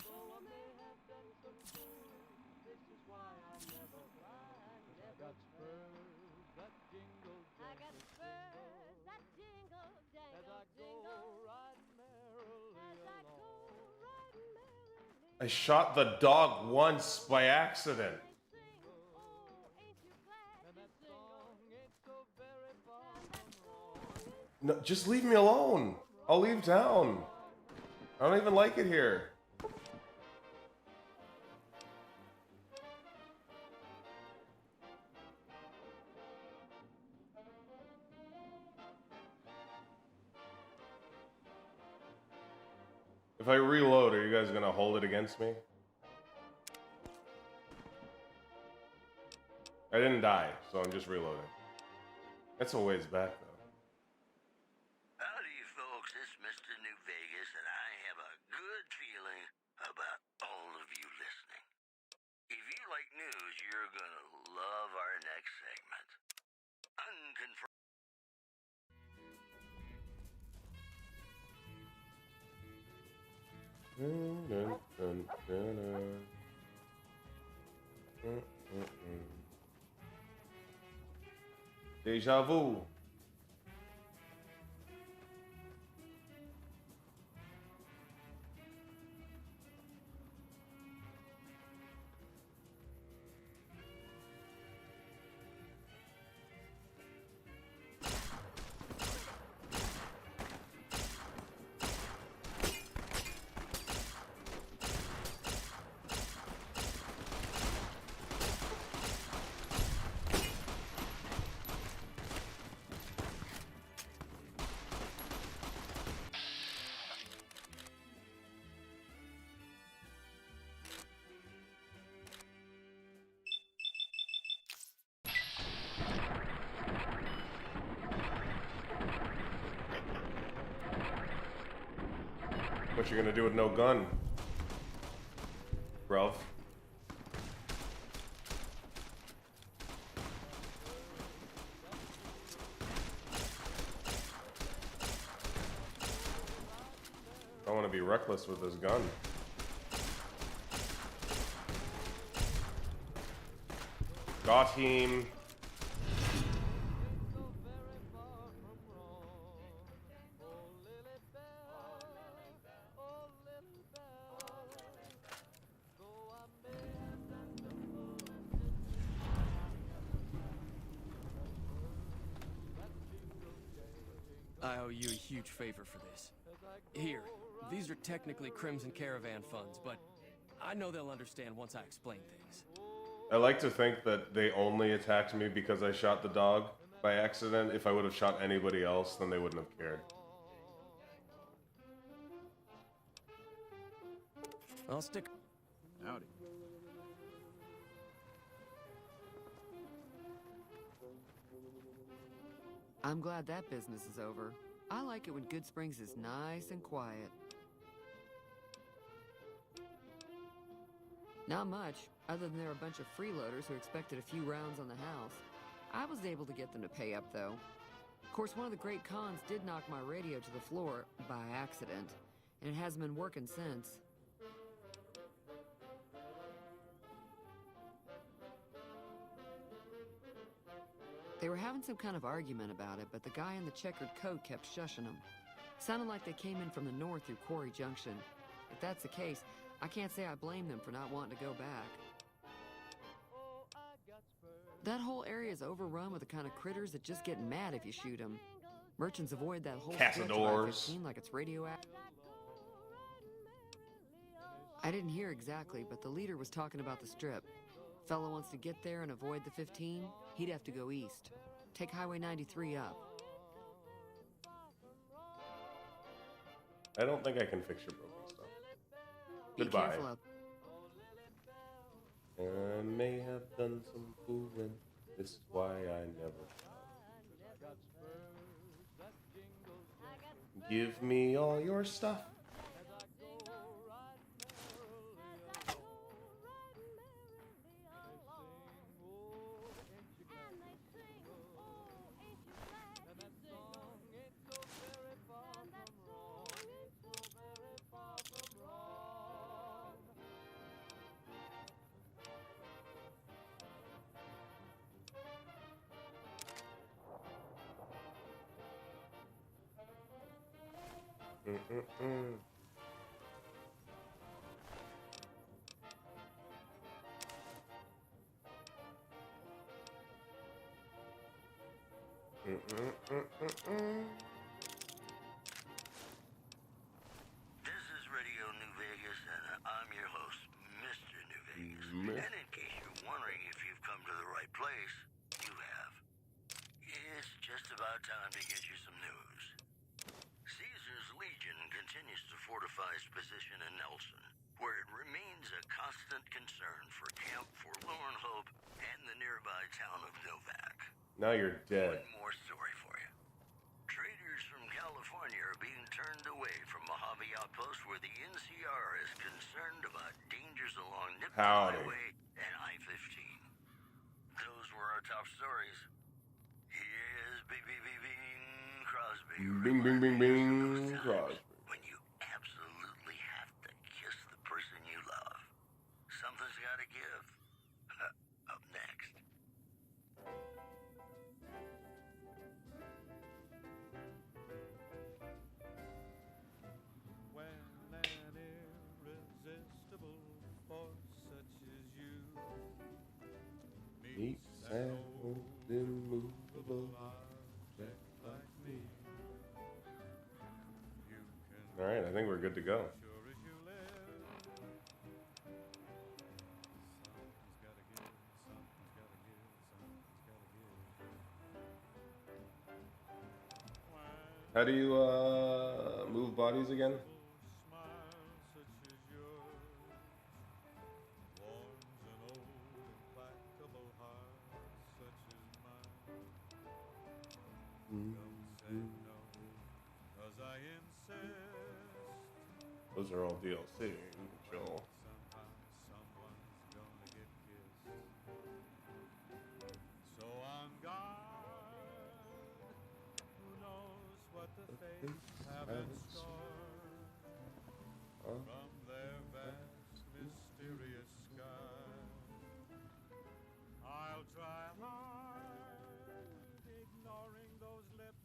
though I may have done some good, this is why I never cry. 'Cause I got spurs that jingle, I got jangle, spurs that jingle, jingle, as I jangle, go jingle. riding merrily As I go along. riding merrily. I shot the dog once by accident. They sing, oh, ain't you glad And to that single? song ain't so very far And that from song wrong. ain't No, just leave me alone. I'll leave town. I don't even like it here. If I reload, are you guys gonna hold it against me? I didn't die, so I'm just reloading. That's a ways back, though. Howdy, folks. It's Mr. New Vegas, and I have a good feeling about all of you listening. If you like news, you're gonna love our next segment. Unconfirmed. Deja vu. What you gonna do with no gun, bruv? I want to be reckless with this gun. Got him. I owe you a huge favor for this. Here, these are technically Crimson Caravan funds, but I know they'll understand once I explain things. I like to think that they only attacked me because I shot the dog by accident. If I would have shot anybody else, then they wouldn't have cared. I'll stick. Howdy. I'm glad that business is over. I like it when Goodsprings is nice and quiet. Not much, other than there are a bunch of freeloaders who expected a few rounds on the house. I was able to get them to pay up, though. Of course, one of the great cons did knock my radio to the floor by accident, and it hasn't been working since. They were having some kind of argument about it, but the guy in the checkered coat kept shushing them. Sounded like they came in from the north through Quarry Junction. If that's the case, I can't say I blame them for not wanting to go back. That whole area is overrun with the kind of critters that just get mad if you shoot them. Merchants avoid that whole stretch of I-15 like it's radioactive. I didn't hear exactly, but the leader was talking about the strip. Fella wants to get there and avoid the 15, he'd have to go east. Take Highway 93 up. I don't think I can fix your broken stuff. Be Goodbye. careful up. I may have done some fooling. This is why I never tried. Give me all your stuff. This is Radio New Vegas, and I'm your host, Mr. New Vegas. And in case you're wondering if you've come to the right place, you have. It's just about time to get you some news. Caesar's Legion continues to fortify its position in Nelson, where it remains a constant concern for Camp Forlorn Hope and the nearby town of Novak. Now you're dead. One more story for you. Traders from California are being turned away from Mojave Outpost, where the NCR is concerned about dangers along Nipton Highway and I-15. Those were our top stories. Here's Bing Crosby. Bing, bing, bing, bing, Crosby. When you absolutely have to kiss the person you love, something's got to give. Up next. When an irresistible force such as you meets an old immovable object like me, you can All right, I think we're good to go. sure as you live. Something's gotta give, something's gotta give, something's gotta give. How do you move bodies again? Smile such as yours warms an old implacable heart such as mine. Don't say no, 'cause I insist. Those are all DLC, Joel. Somehow someone's gonna get kissed. So on guard, who knows what the fates have in store from their vast mysterious sky. I'll try hard, ignoring those lips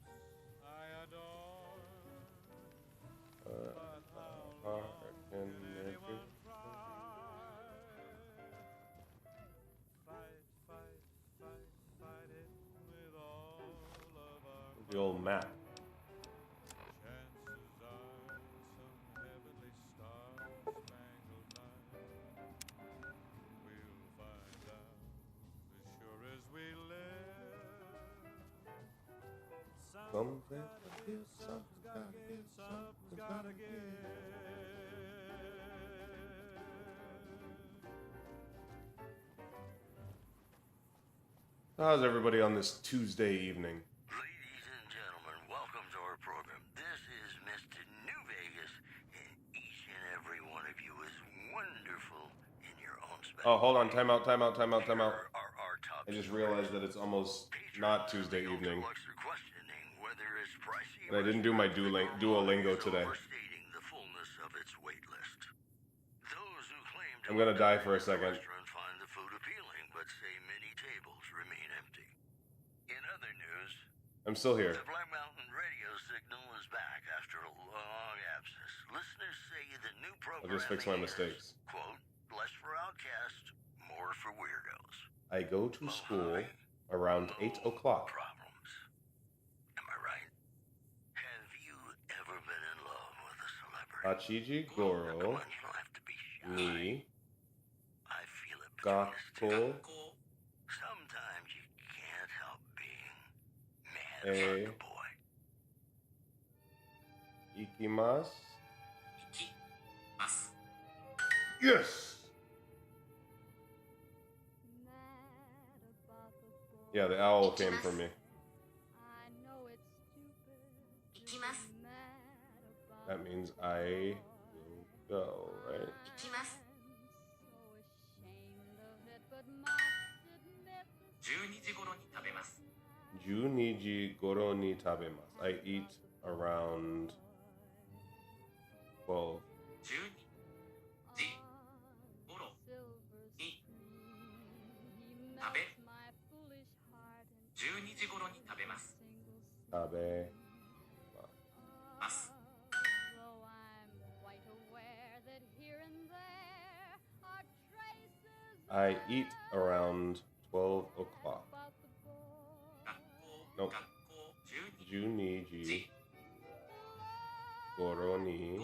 I adore. But how long can anyone try? Fight, fight, fight, fight it with all of our The old map. chances are some heavenly star-spangled night we'll find out as sure as we live. Something's gotta give, Something's gotta give, something's gotta give. How's everybody on this Tuesday evening? Ladies and gentlemen, welcome to our program. This is Mr. New Vegas, and each and every one of you is wonderful in your own special Oh, hold on. Time out. Here are our top I just realized that it's almost not Tuesday evening. Deluxe are questioning whether it's pricey And I didn't do my Duolingo today. overstating the fullness of its wait list. Those who claim to I'm gonna die for a second. restaurant find the food appealing, but say many tables remain empty. In other news, I'm still here. the Black Mountain radio signal is back after a long absence. Listeners say the new program I'll just fix my mistakes. quote, less for outcasts, more for weirdos. I go to school around 8 o'clock. Problems. Am I right? Have you ever been in love with a celebrity? Hachiji Goro. Come on, you don't have to be shy. Gakko. Sometimes you can't help being mad A. about the boy. Ikimasu. Yes! Yeah, the owl came for me. That means I will go, right? 12時頃に食べます。I eat around 12. 食べます。I eat around 12 o'clock. Nope. 12時頃に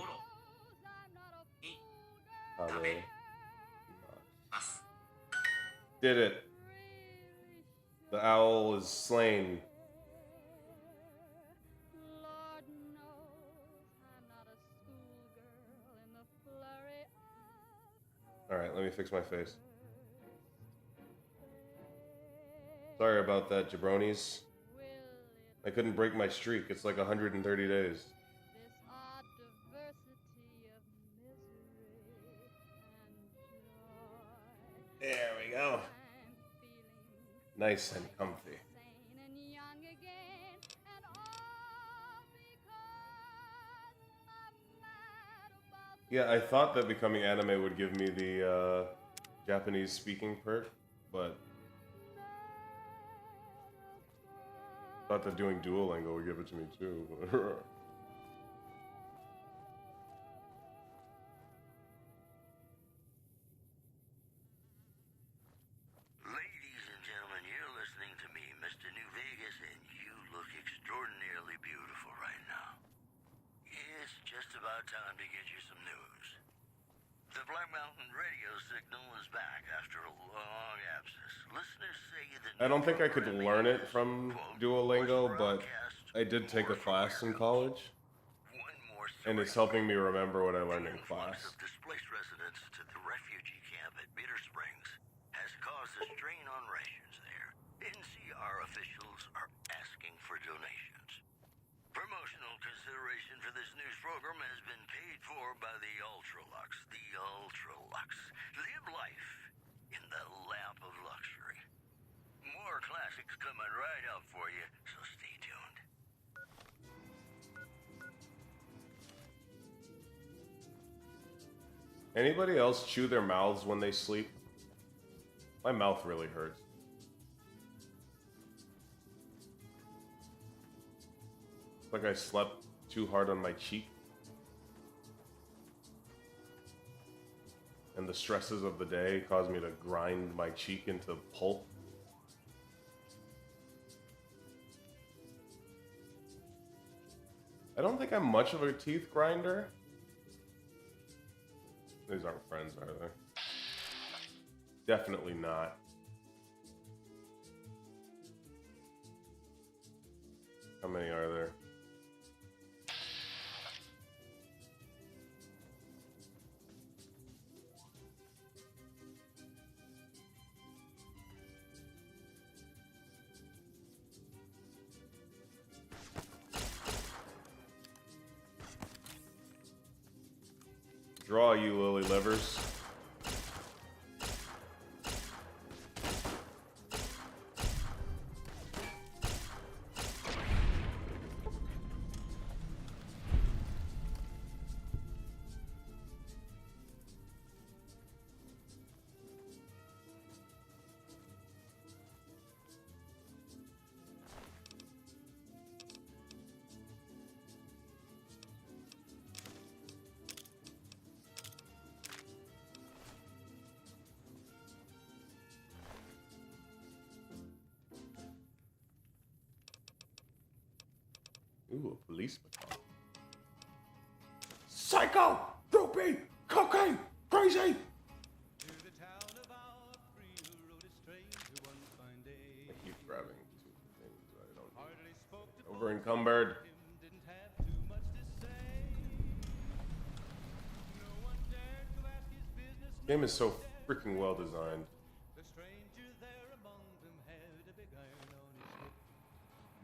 食べます。Did it. The owl is slain. Alright, let me fix my face. Sorry about that, jabronis. I couldn't break my streak. It's like 130 days. There we go. Nice and comfy. Yeah, I thought that becoming anime would give me the Japanese speaking perk, but thought that doing Duolingo would give it to me too. Ladies and gentlemen, you're listening to me, Mr. New Vegas, and you look extraordinarily beautiful right now. It's just about time to get you some news. The Black Mountain radio signal is back after a long absence. Listeners say that I don't think I could learn it from Duolingo, but I did take a class in college, and it's helping me remember what I learned in class. displaced residents to the refugee camp at Bitter Springs has caused a strain on rations there. NCR officials are asking for donations. Promotional consideration for this news program has been paid for by the Ultralux. The Ultralux. Live life in the lap of luxury. More classics coming right up for you, so stay tuned. Anybody else chew their mouths when they sleep? My mouth really hurts. It's like I slept too hard on my cheek. And the stresses of the day caused me to grind my cheek into pulp. I don't think I'm much of a teeth grinder. These aren't friends, are they? Definitely not. How many are there? Draw, you lily livers. Ooh, a police baton. Psycho! Groupie! Cocaine! Crazy! Over encumbered. Game is so freaking well designed.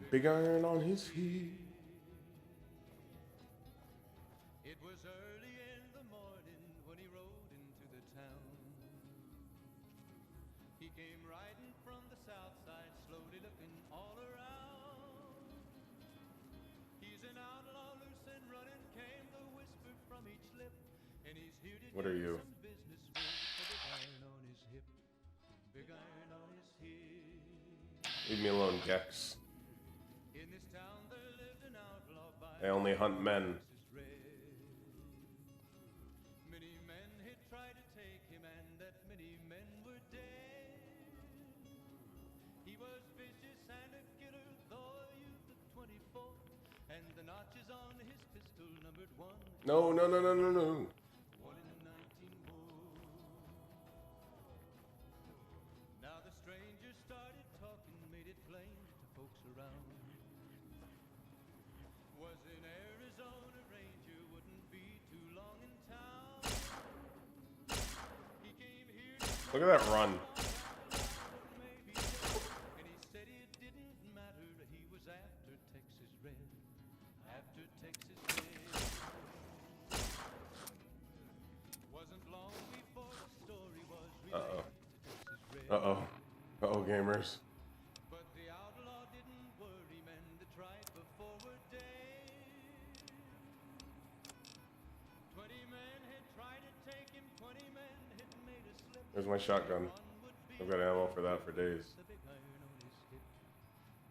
Big iron on his feet. It was early in the morning when he rode into the town. He came riding from the south side, slowly looking all around. He's an outlaw, loose and running, came the whisper from each lip. And he's here to What are you? some business with a big iron on his hip. Big iron on his hip. Leave me alone, Gex. In this town there lived an outlaw by I only hunt men. Many men had tried to take him, and that many men were dead. He was vicious and a killer, though a youth of 24, and the notches on his pistol numbered one. No, no, no, no, no, no. One in 19 more. Now the stranger started talking, made it plain to folks around. Was in Arizona, ranger, wouldn't be too long in town. He came here to Look at that run. maybe dead, and he said it didn't matter. He was after Texas Red, after Texas Red. Wasn't long before the story was related to Texas Red. Uh-oh. Uh-oh, gamers. But the outlaw didn't worry, men that tried before were dead. 20 men had tried to take him, 20 men had made a slip. There's my shotgun. I've got ammo for that for days. The big iron on his hip,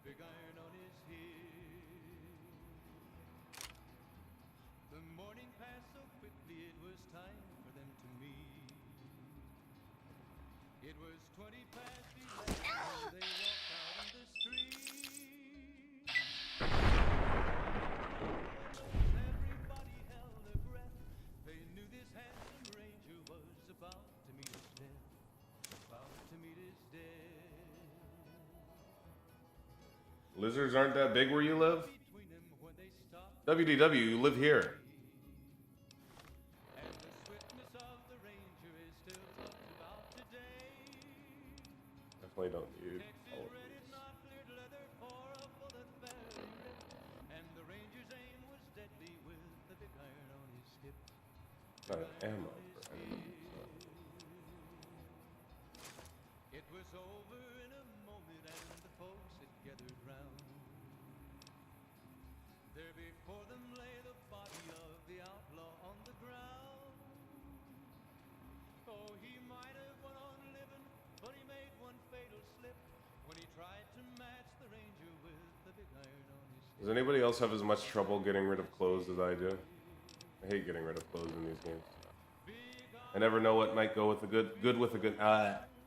big iron on his hip. The morning passed so quickly, it was time for them to meet. It was 20 past 11 when they walked out on the street. Everybody held their breath. They knew this handsome ranger was about to meet his death. About to meet his death. Lizards aren't that big where you live? Between them when they stopped, WDW, you live here. and the swiftness of the ranger is still talked about today. Definitely don't need all of Red these. and not cleared leather for a bullet fell and ripped, and the ranger's aim was deadly with the big iron on his hip. Not ammo for enemies. It was over in a moment, and the folks had gathered round. There before them lay the body of the outlaw on the ground. Oh, he might have went on living, but he made one fatal slip when he tried to match the ranger with the big iron on his hip. Does anybody else have as much trouble getting rid of clothes as I do? I hate getting rid of clothes in these games. I never know what might go with a good with a good.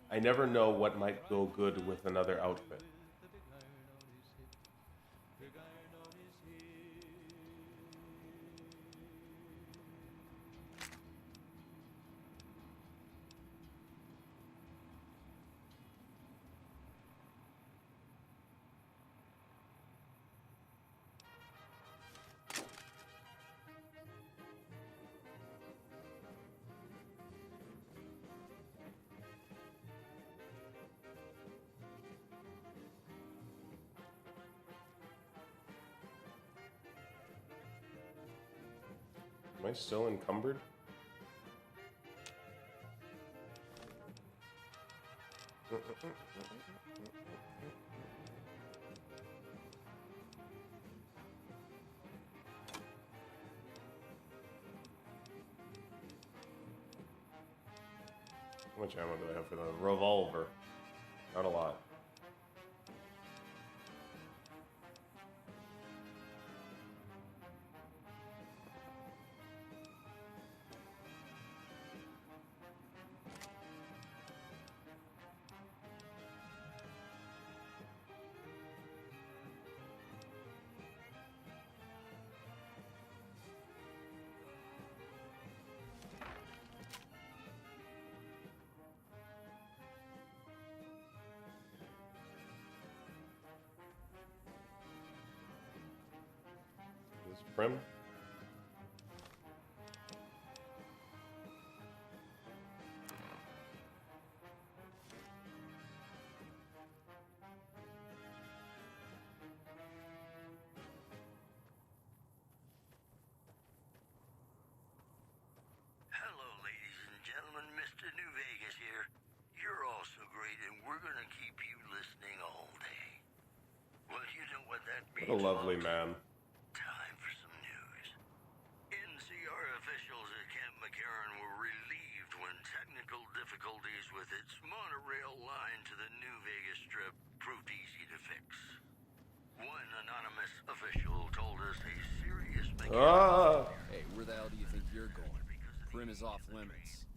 I never know what might go good with another outfit. The big iron on his hip, big iron on his hip. Am I still encumbered? How much ammo do I have for the revolver? Not a lot. Primm? Hello, ladies and gentlemen. Mr. New Vegas here. You're all so great, and we're gonna keep you listening all day. Well, you know what that means. What a lovely folks? man. Time for some news. NCR officials at Camp McCarran were relieved when technical difficulties with its monorail line to the New Vegas Strip proved easy to fix. One anonymous official told us a serious mechanical Hey, where the hell do you think you're going? Primm is off limits.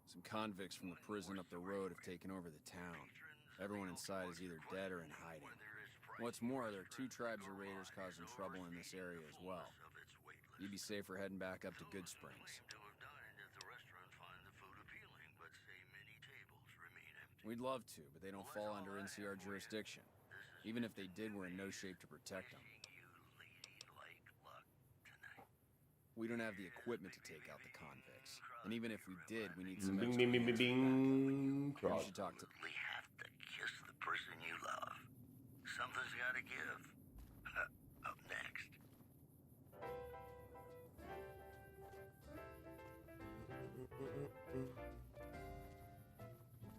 Some convicts from the prison up the road have taken over the town. Everyone inside is either dead or in hiding. What's more, there are 2 tribes of raiders causing trouble in this area as well. You'd be safer heading back up to Goodsprings. We'd love to, but they don't fall under NCR jurisdiction. Even if they did, we're in no shape to protect them. We don't have the equipment to take out the convicts. And even if we did, we need some extra hands for backup. You should talk to... We have to kiss the person you love. Something's gotta give. Up next.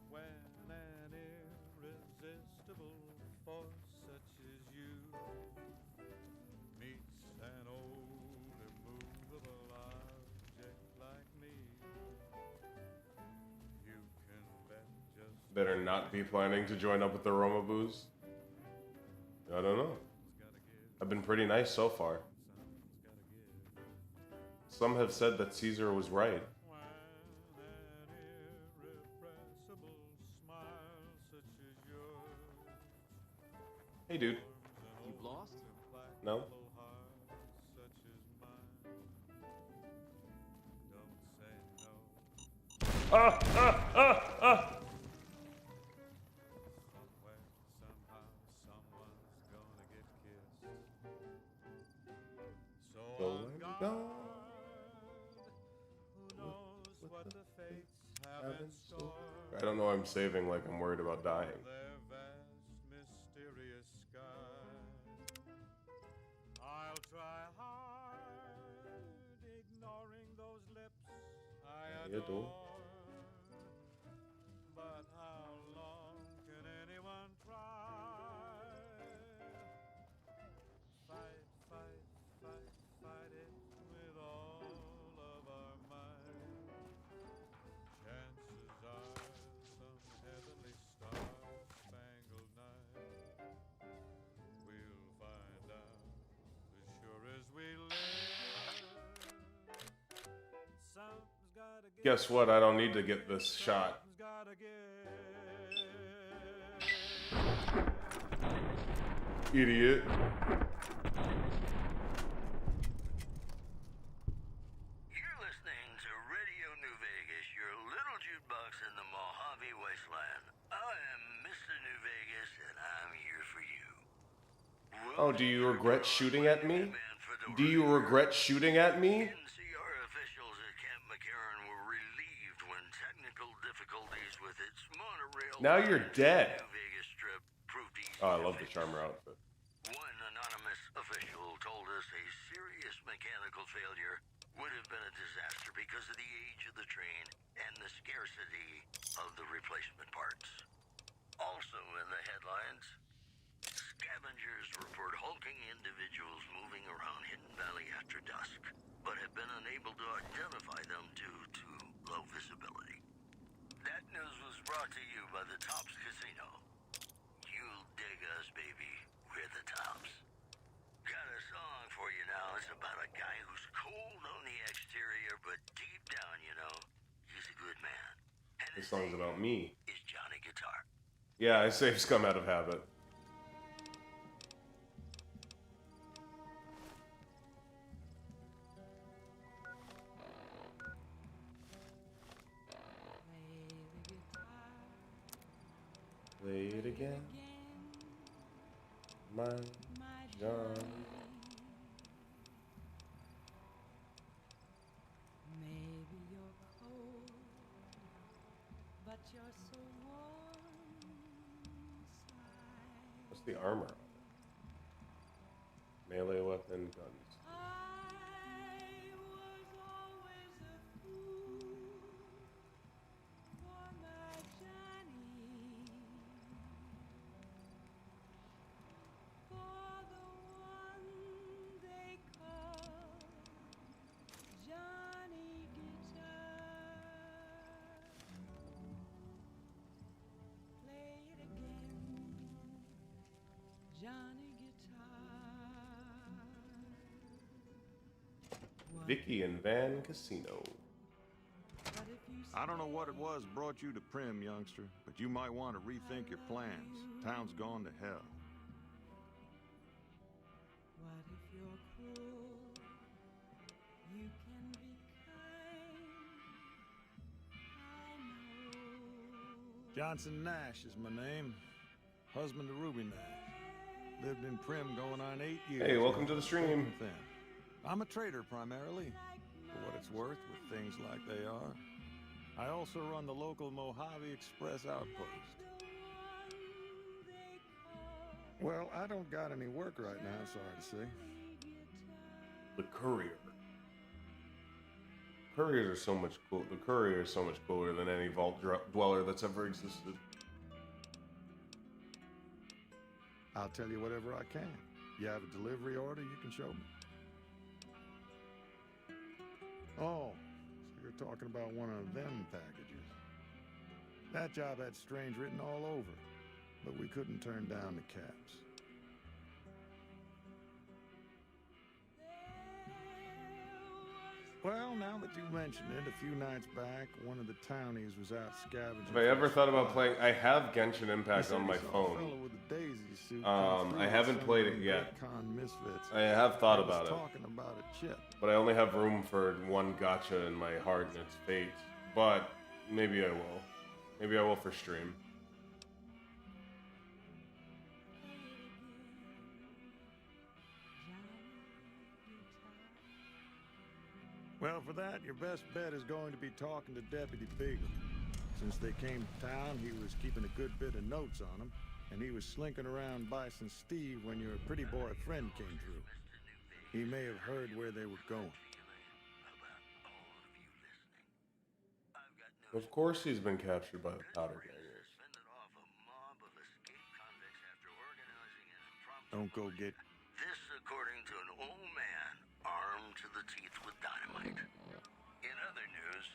When an irresistible force such as you meets an old immovable object like me, you can bet just Better not be planning to join up with the Roma Boos. I don't know. I've been pretty nice so far. Some have said that Caesar was right. Hey, dude. You lost? No? Ah! Ah! Ah! Ah! I don't know, I'm saving like I'm worried about dying. I'll try hard, ignoring those lips I adore. But how long can anyone try? Fight, fight, fight, fight it with all of our might. Chances are some heavenly star-spangled night we'll find out as sure as we live. Something's gotta give. Guess what? I don't need to get this shot. Idiot. You're listening to Radio New Vegas, your little jukebox in the Mojave wasteland. I am Mr. New Vegas, and I'm here for you. Oh, do you regret shooting at me? Do you regret shooting at me? NCR officials at Camp McCarran were relieved when technical difficulties with its monorail. Now you're dead. New Vegas Strip proved easy. Oh, I love the Charmer outfit. One anonymous official told us a serious mechanical failure would have been a disaster because of the age of the train and the scarcity of the replacement parts. Also in the headlines, scavengers report hulking individuals moving around Hidden Valley after dusk, but have been unable to identify them due to low visibility. That news was brought to you by the Tops Casino. You'll dig us, baby. We're the Tops. Got a song for you now. It's about a guy who's cold on the exterior, but deep down, you know, he's a good man. And This song's about me. is Johnny Guitar. Yeah, I save scum out of habit. Play it again. My Maybe you're cold, but you're so warm inside. What's the armor on it? Melee weapon, guns. I was always a fool for my Johnny, for the one they call Johnny Guitar. Play it again, Johnny Guitar. Vicky and Van Casino. I don't know what it was brought you to Primm, youngster, but you might want to rethink your plans. Town's gone to hell. What if you're cruel? You can be kind. I know. Johnson Nash is my name. Husband to Ruby Nash. Lived in Primm going on 8 years. Hey, welcome to the stream. I'm a trader primarily, for what it's worth with things like they are. I also run the local Mojave Express Outpost. Well, I don't got any work right now, sorry to say. The courier. Couriers are so much cool. The courier is so much cooler than any vault dweller that's ever existed. I'll tell you whatever I can. You have a delivery order you can show me? Oh, so you're talking about one of them packages. That job had strange written all over, but we couldn't turn down the caps. Well, now that you mention it, a few nights back, one of the townies was out scavenging. Have I ever thought about playing? I have Genshin Impact on my phone. I haven't played it yet. I have thought about it. But I only have room for one gacha in my heart, and it's fate. But maybe I will. Maybe I will for stream. Well, for that, your best bet is going to be talking to Deputy Beagle. Since they came to town, he was keeping a good bit of notes on them, and he was slinking around Bison Steve when your pretty boy friend came through. He may have heard where they were going. Of course he's been captured by the powder gangers. Don't go get... This according to an old man armed to the teeth with dynamite. In other news,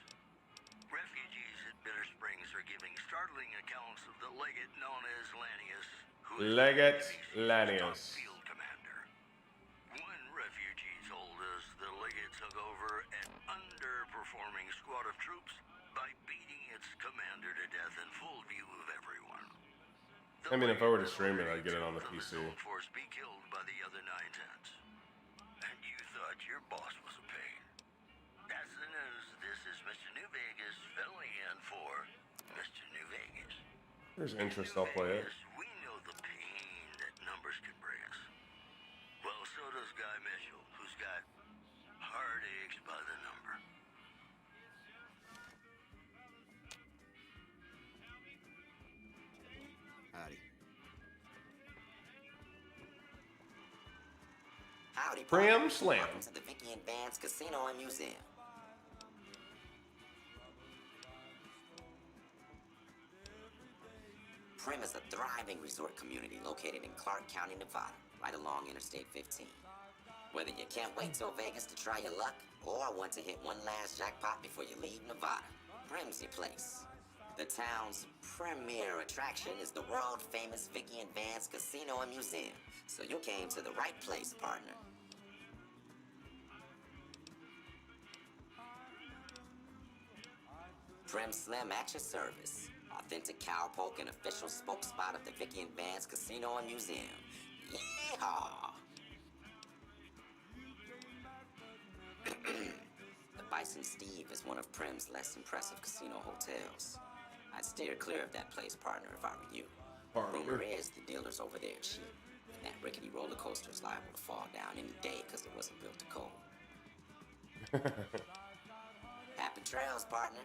refugees at Bitter Springs are giving startling accounts of the legate known as Lanius, who is Legate Lanius. field commander. One refugee told us the legate took over an underperforming squad of troops by beating its commander to death in full view of everyone. I mean, if I were to stream it, I'd get it on the PC. Force be killed by the other 9/10s. And you thought your boss was a pain. That's the news. This is Mr. New Vegas filling in for Mr. New Vegas. There's interest, I'll play it. We know the pain that numbers can bring us. Well, so does Guy Mitchell, who's got heartaches by the number. Howdy. Howdy, Primm Slam. Welcome to the Vicky and Vance Casino and Museum. Primm is a thriving resort community located in Clark County, Nevada, right along Interstate 15. Whether you can't wait till Vegas to try your luck, or want to hit one last jackpot before you leave Nevada, Primm's your place. The town's premier attraction is the world-famous Vicky and Vance Casino and Museum, so you came to the right place, partner. Primm Slim at your service. Authentic cowpoke and official spokespot of the Vicky and Vance Casino and Museum. Yeehaw! The Bison Steve is one of Primm's less impressive casino hotels. I'd steer clear of that place, partner, if I were you. Rumor is the dealers over there are cheap. That rickety roller coaster is liable to fall down any day because it wasn't built to cold. Happy trails, partner.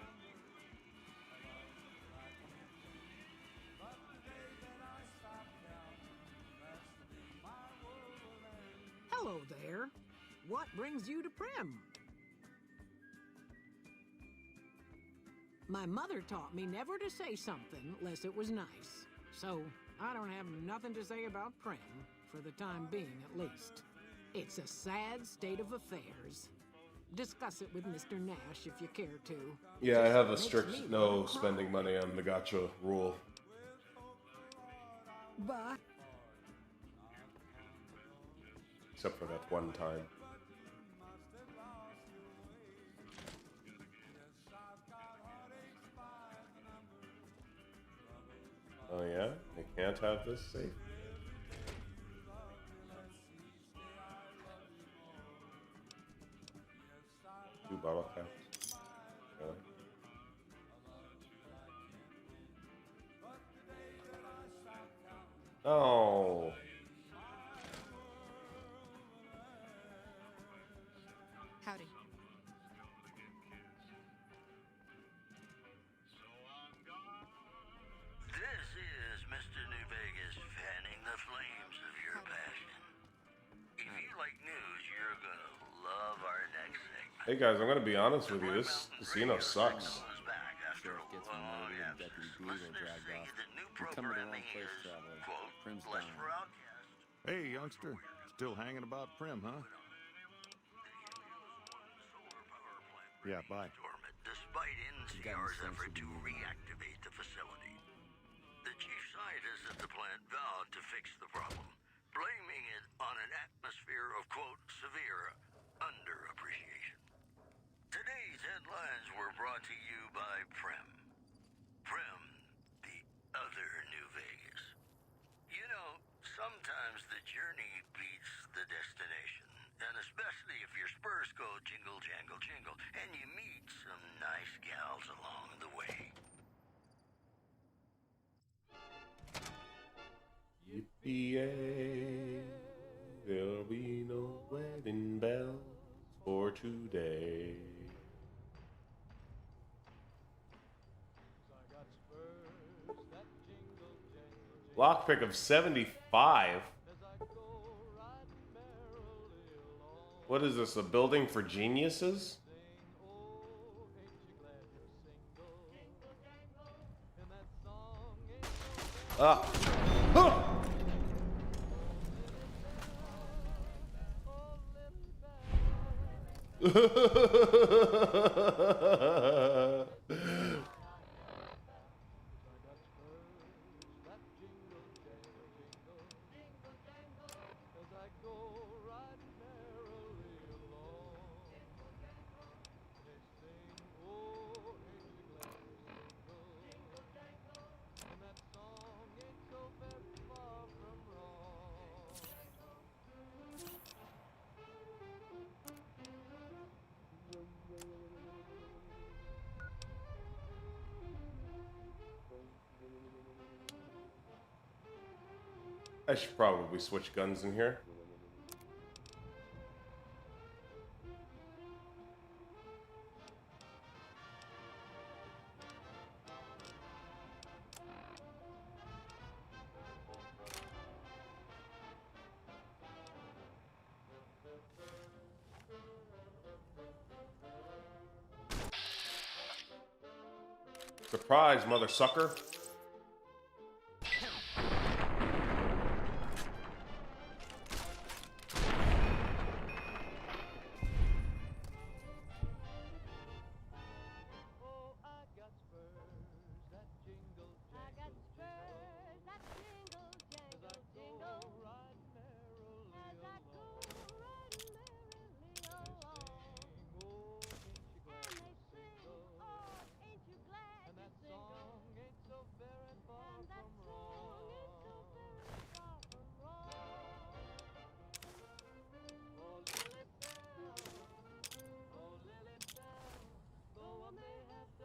Hello there. What brings you to Primm? My mother taught me never to say something unless it was nice. So, I don't have nothing to say about Primm, for the time being at least. It's a sad state of affairs. Discuss it with Mr. Nash if you care to. Yeah, I have a strict no spending money on the gacha rule. But Except for that one time. Oh yeah? They can't have this safe? Two bottle caps. Really? Oh. Howdy. This is Mr. New Vegas fanning the flames of your passion. If you like news, you're gonna love our next segment. Hey guys, I'm gonna be honest with you. This casino sucks. Sheriff gets murdered and Deputy Beagle dragged off. You're coming to the wrong place, traveler. Primm's dying. Hey, youngster. Still hanging about Primm, huh? Yeah, bye. Despite NCR's effort to reactivate the facility, the chief scientist at the plant vowed to fix the problem, blaming it on an atmosphere of, quote, severe underappreciation. Today's headlines were brought to you by Primm. Primm, the other New Vegas. You know, sometimes the journey beats the destination. And especially if your spurs go jingle, jangle, jingle, and you meet some nice gals along the way. Yippee-yay, there'll be no wedding bells for today. Lockpick of 75. What is this, a building for geniuses? Ah! Huh! I should probably switch guns in here. Surprise, mother sucker.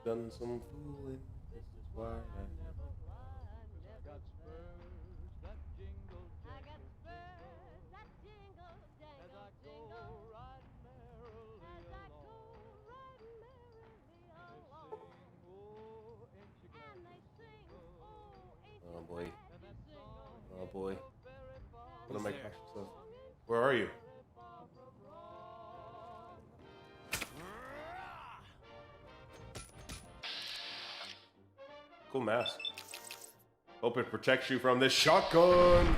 Done some fooling, this is why I never Cool mask. Hope it protects you from this shotgun.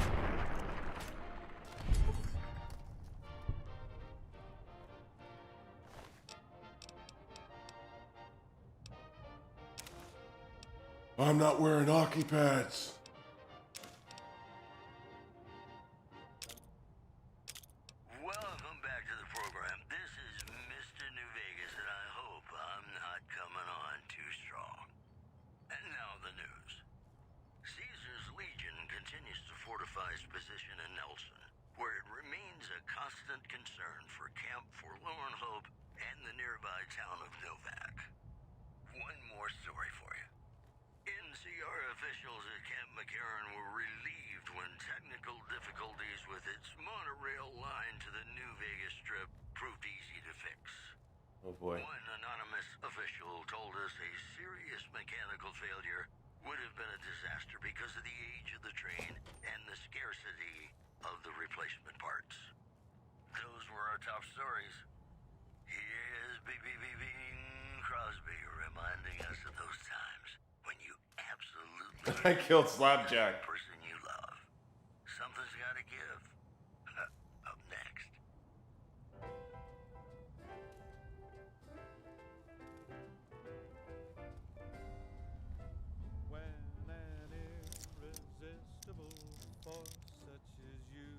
I'm not wearing hockey pads. Welcome back to the program. This is Mr. New Vegas, and I hope I'm not coming on too strong. And now the news. Caesar's Legion continues to fortify its position in Nelson, where it remains a constant concern for Camp Forlorn Hope and the nearby town of Novak. One more story for you. NCR officials at Camp McCarran were relieved when technical difficulties with its monorail line to the New Vegas Strip proved easy to fix. Oh boy. One anonymous official told us a serious mechanical failure would have been a disaster because of the age of the train and the scarcity of the replacement parts. Those were our top stories. Here's Bing Crosby reminding us of those times when you absolutely I killed Slapjack. the person you love. Something's gotta give. Up next. When an irresistible force such as you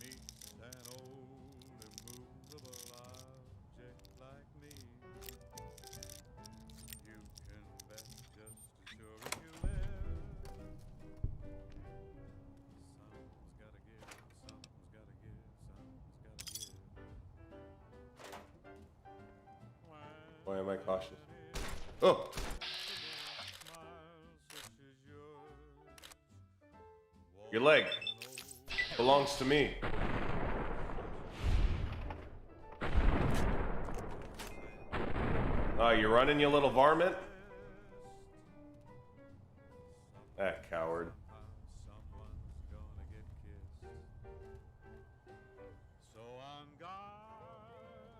meets an old immovable object like me, you can bet just as sure as you live. Something's gotta give, something's gotta give, something's gotta give. Why am I cautious? Oh! Your leg belongs to me. Oh, you running, you little varmint? That coward. Someone's gonna get kissed. So on guard,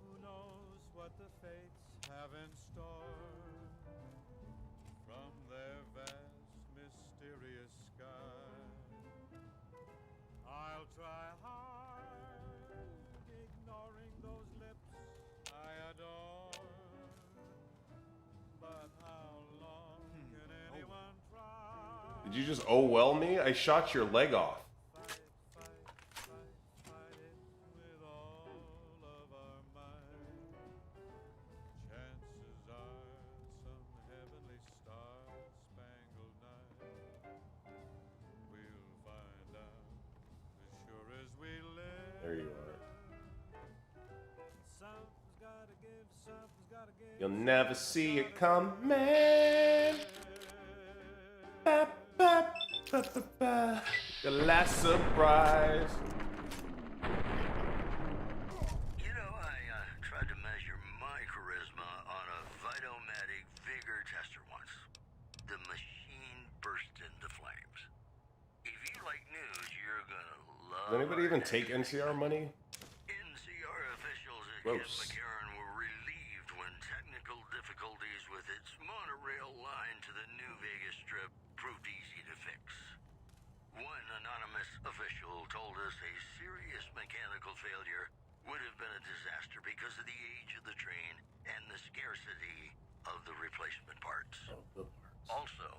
who knows what the fates have in store from their vast, mysterious sky. I'll try hard, ignoring those lips I adore. But how long can anyone try? Did you just oh well me? I shot your leg off. Fight it with all of our might. Chances are some heavenly star-spangled night we'll find out as sure as we live. There you are. Something's gotta give, something's gotta give. You'll never see it coming. Ba, ba, ba, ba, ba. The last surprise. You know, I tried to measure my charisma on a Vitomatic vigor tester once. The machine burst into flames. If you like news, you're gonna love. Does anybody even take NCR money? NCR officials at Gross. Camp McCarran were relieved when technical difficulties with its monorail line to the New Vegas Strip proved easy to fix. One anonymous official told us a serious mechanical failure would have been a disaster because of the age of the train and the scarcity of the replacement parts. Also,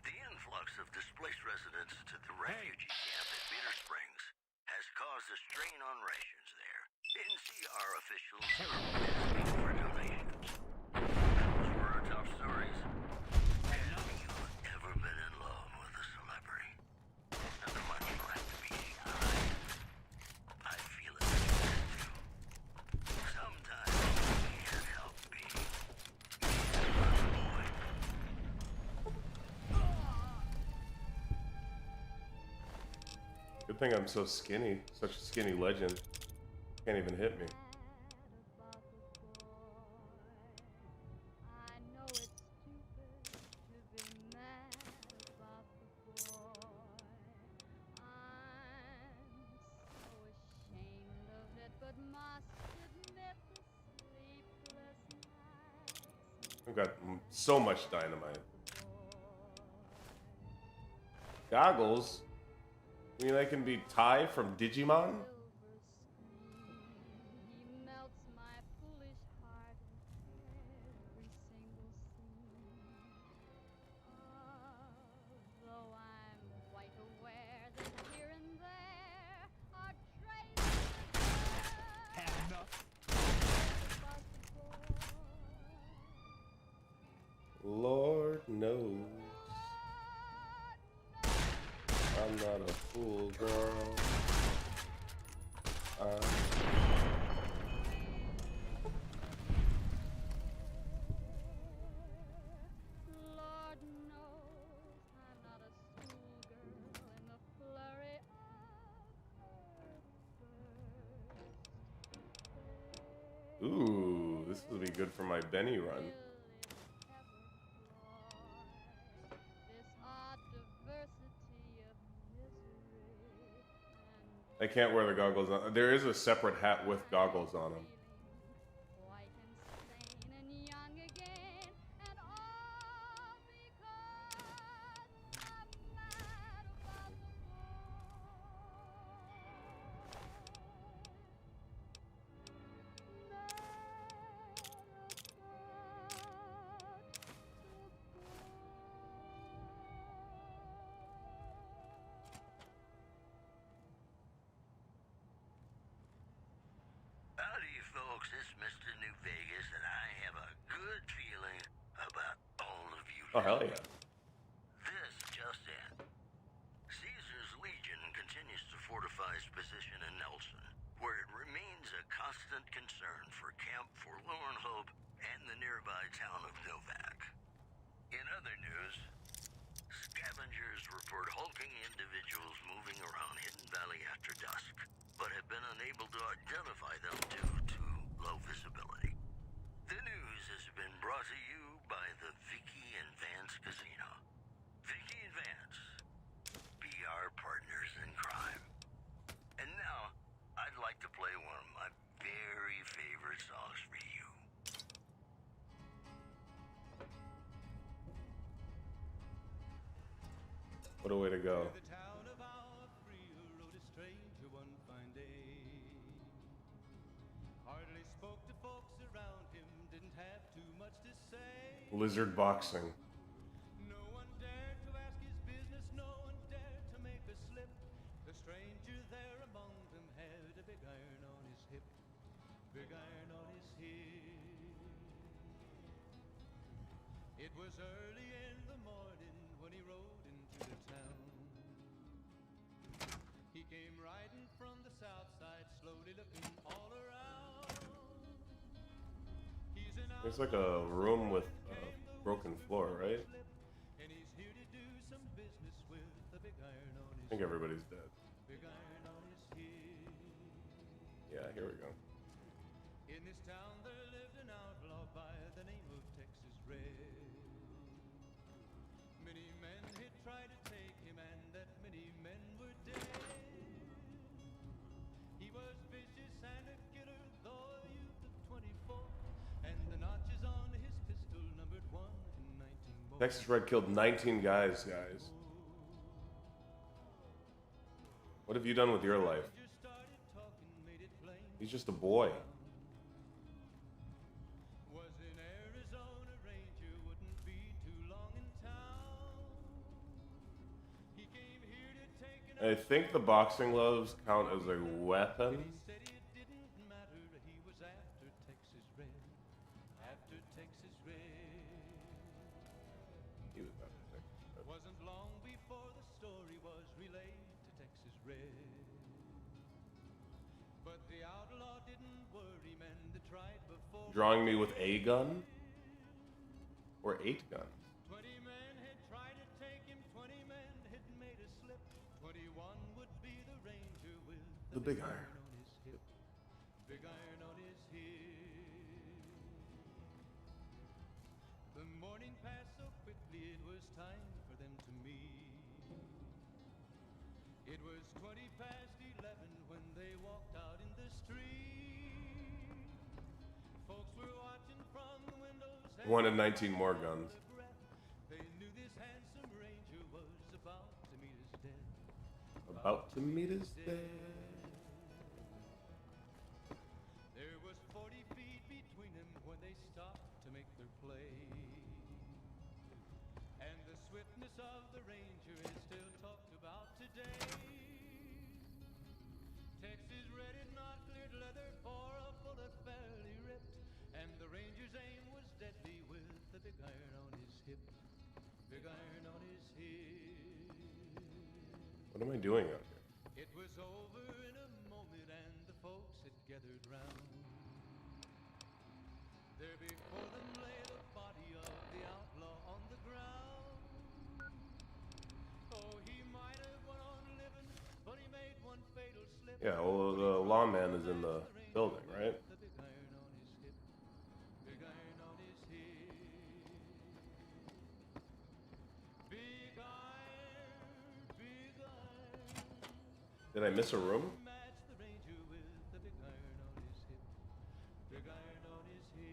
the influx of displaced residents to the refugee camp at Goodsprings has caused a strain on rations there. NCR officials are asking for donations. Those were our top stories. Have you ever been in love with a celebrity? Nothing much left to be behind. I feel it too. Sometimes you can't help being boy. Good thing I'm so skinny. Such a skinny legend. Can't even hit me. I know it's stupid to be mad about the boy. I'm so ashamed of it, but must admit the sleepless nights I've got so much dynamite. Goggles? You mean I can be Ty from Digimon? Lord knows I'm not a fool, girl. Ooh, this will be good for my Benny run. I can't wear the goggles on. There is a separate hat with goggles on them. Howdy, folks. It's Mr. New Vegas, and I have a good feeling about all of you. Oh, hell yeah. This just in. Caesar's Legion continues to fortify its position in Nelson, where it remains a constant concern for Camp Forlorn Hope and the nearby town of Novak. In other news, scavengers report hulking individuals moving around Hidden Valley after dusk, but have been unable to identify them due to low visibility. The news has been brought to you by the Vicky and Vance Casino. Vicky and Vance, be our partners in crime. And now, I'd like to play one of my very favorite songs for you. What a way to go. Lizard boxing. No one dared to ask his business, no one dared to make a slip. The stranger there among them had a big iron on his hip, big iron on his hip. It was early in the morning when he rode into the town. He came riding from the south side, slowly looking all around. There's like a room with a broken floor, right? And he's here to do some business with a big iron on his I think everybody's dead. big iron on his hip. Yeah, here we go. In this town there lived an outlaw by the name of Texas Red. Many men had tried to take him, and that many men were dead. He was vicious and a killer, though a youth of 24, and the notches on his pistol numbered 1 in 19 more. Texas Red killed 19 guys. What have you done with your life? He's just a boy. Was in Arizona Ranger, wouldn't be too long in town. He came here to take I think the boxing gloves count as a weapon. said it didn't matter, he was after Texas Red, after Texas Red. He was after Texas Red. Wasn't long before the story was relayed to Texas Red. But the outlaw didn't worry men that tried before. Drawing me with a gun? Or 8 guns? 20 men had tried to take him, 20 men had made a slip. 21 would be the ranger with The big iron. on his hip. Big iron on his hip. The morning passed so quickly, it was time for them to meet. It was 20 past 11 when they walked out in the street. Folks were watching from the windows 1 in 19 more guns. They knew this handsome ranger was about to meet his death. About to meet his death. There was 40 feet between them when they stopped to make their play. And the swiftness of the ranger is still talked about today. Texas red is not cleared leather for a bullet fairly ripped. And the ranger's aim was deadly with the big iron on his hip. Big iron on his hip. What am I doing out here? It was over in a moment and the folks had gathered round. There before them lay the body of the outlaw on the ground. Oh, he might have went on living, but he made one fatal slip. Yeah, well, the lawman is in the building, right? The big iron on his hip. Big iron on his hip. Big iron, big iron. Did I miss a room? Match the ranger with the big iron on his hip. Big iron on his hip.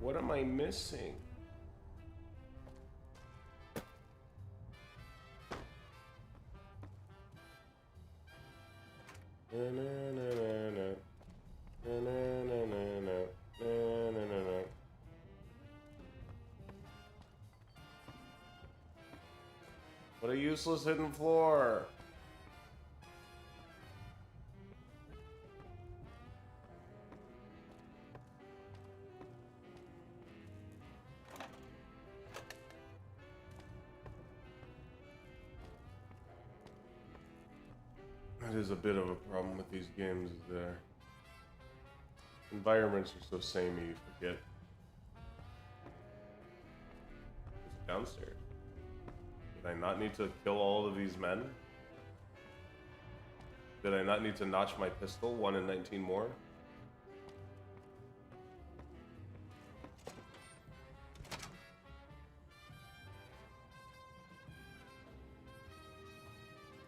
What am I missing? Na, na, na, na, na. Na, na, na, na, na. Na, na, na, na. What a useless hidden floor. That is a bit of a problem with these games. Their environments are so samey, you forget. It's downstairs. Did I not need to kill all of these men? Did I not need to notch my pistol 1 in 19 more?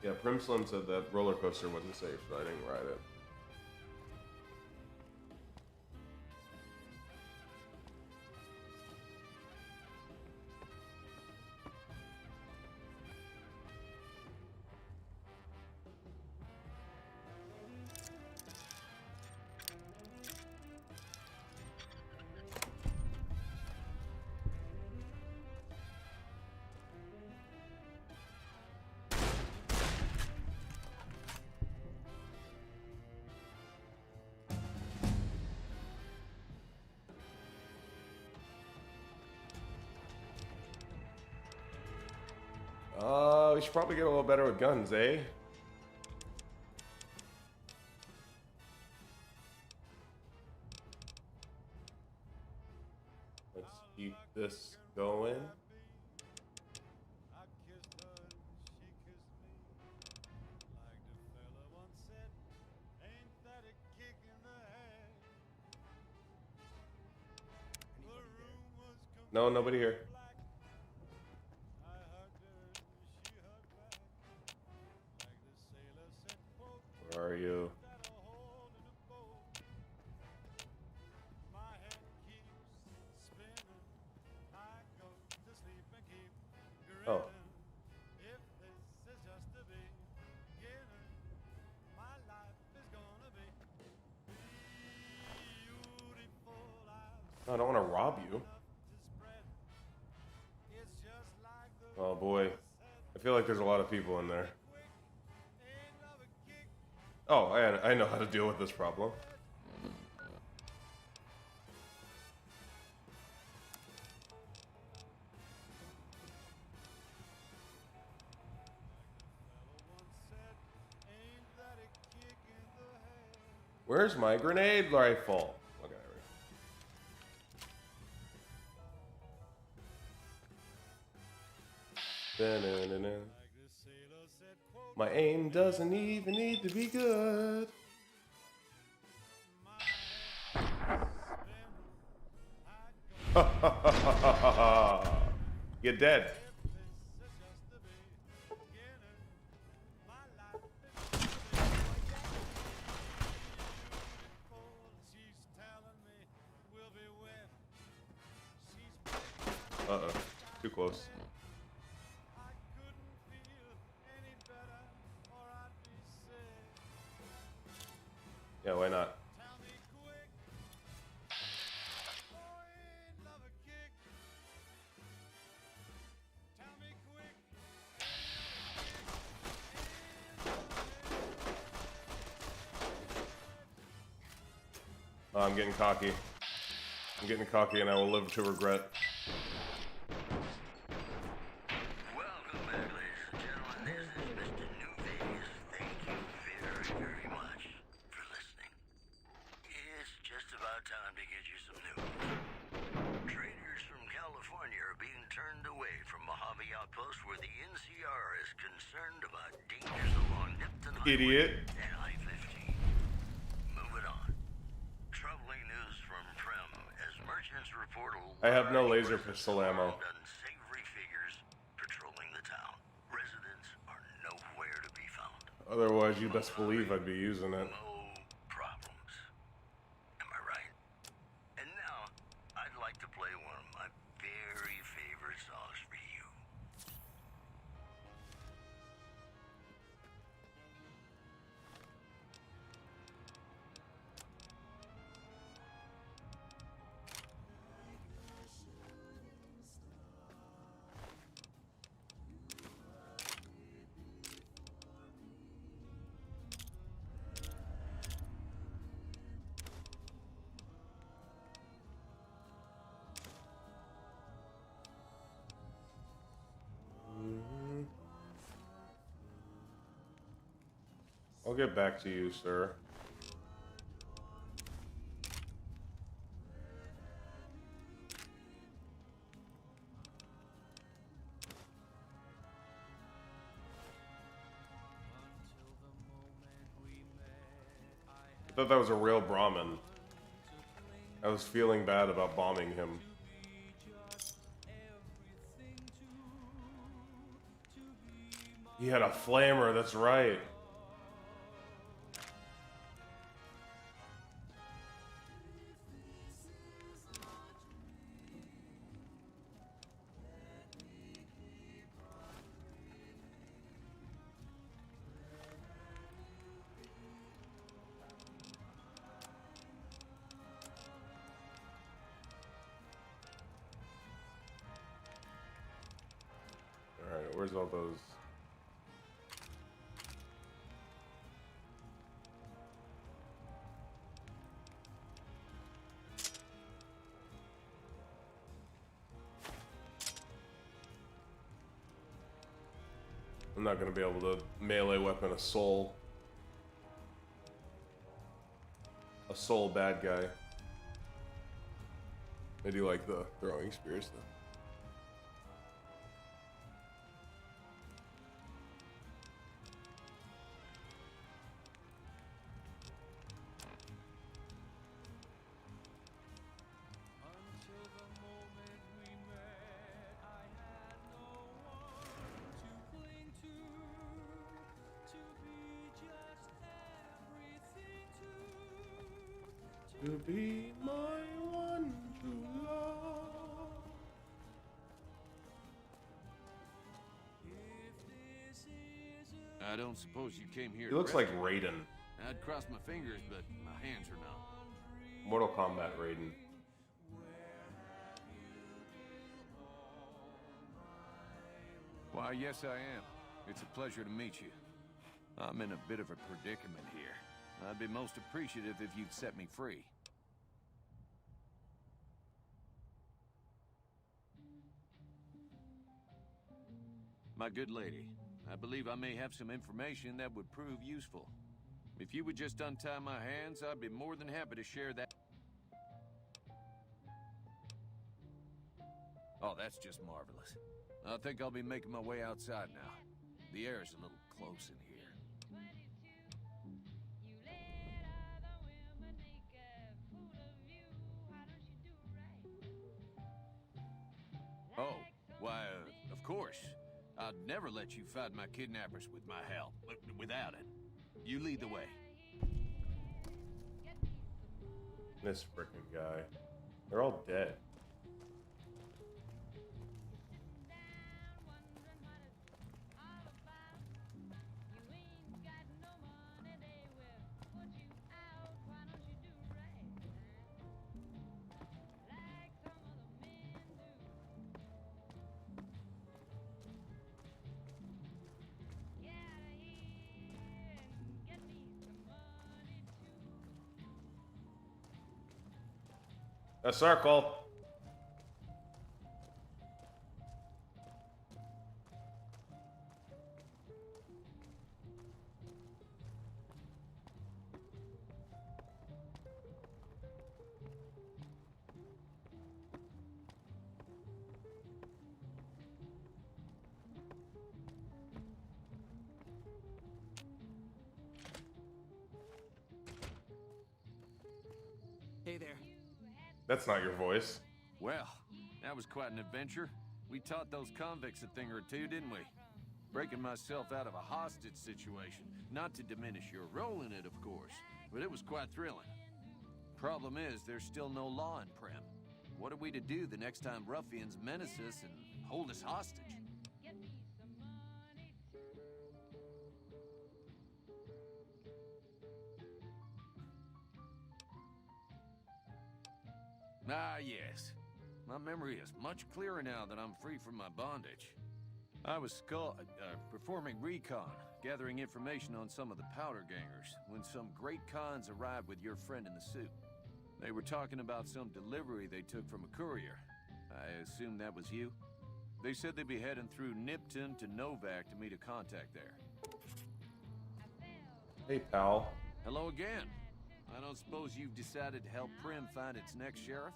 Yeah, Primm Slim said that roller coaster wasn't safe, so I didn't ride it. We should probably get a little better with guns, eh? Let's keep this going. No, nobody here. Where are you? Oh. I don't want to rob you. Oh boy. I feel like there's a lot of people in there. Oh, I know how to deal with this problem. Where's my grenade rifle? Okay, there we go. My aim doesn't even need to be good. You're dead. Uh-oh. Too close. Yeah, why not? Oh, I'm getting cocky. I'm getting cocky and I will live to regret. Welcome back, ladies and gentlemen. This is Mr. New Vegas. Thank you very, very much for listening. It's just about time to get you some news. Traders from California are being turned away from Mojave Outpost where the NCR is concerned about dangers along Nipton Highway Idiot. and I-15. Moving on. Troubling news from Primm as merchants report I have no laser pistol ammo. unsavory figures patrolling the town. Residents are nowhere to be found. Otherwise, you best believe I'd be using it. No problems. Am I right? And now, I'd like to play one of my very favorite songs for you. I'll get back to you, sir. I thought that was a real Brahmin. I was feeling bad about bombing him. He had a flamer, that's right. Alright, where's all those? I'm not gonna be able to melee weapon a soul. A soul bad guy. I do like the throwing spears though. To be my one true love. I don't suppose you came here. He looks like Raiden. I'd cross my fingers, but my hands are numb. Mortal Kombat Raiden. Why, yes, I am. It's a pleasure to meet you. I'm in a bit of a predicament here. I'd be most appreciative if you'd set me free. My good lady, I believe I may have some information that would prove useful. If you would just untie my hands, I'd be more than happy to share that. Oh, that's just marvelous. I think I'll be making my way outside now. The air is a little close in here. I'd never let you fight my kidnappers with my help, without it. You lead the way. This frickin' guy. They're all dead. A circle. Hey there. That's not your voice. Well, that was quite an adventure. We taught those convicts a thing or two, didn't we? Breaking myself out of a hostage situation. Not to diminish your role in it, of course, but it was quite thrilling. Problem is, there's still no law in Primm. What are we to do the next time ruffians menace us and hold us hostage? Ah, yes. My memory is much clearer now that I'm free from my bondage. I was performing recon, gathering information on some of the powder gangers, when some great cons arrived with your friend in the suit. They were talking about some delivery they took from a courier. I assume that was you? They said they'd be heading through Nipton to Novak to meet a contact there. Hey, pal. Hello again. I don't suppose you've decided to help Primm find its next sheriff?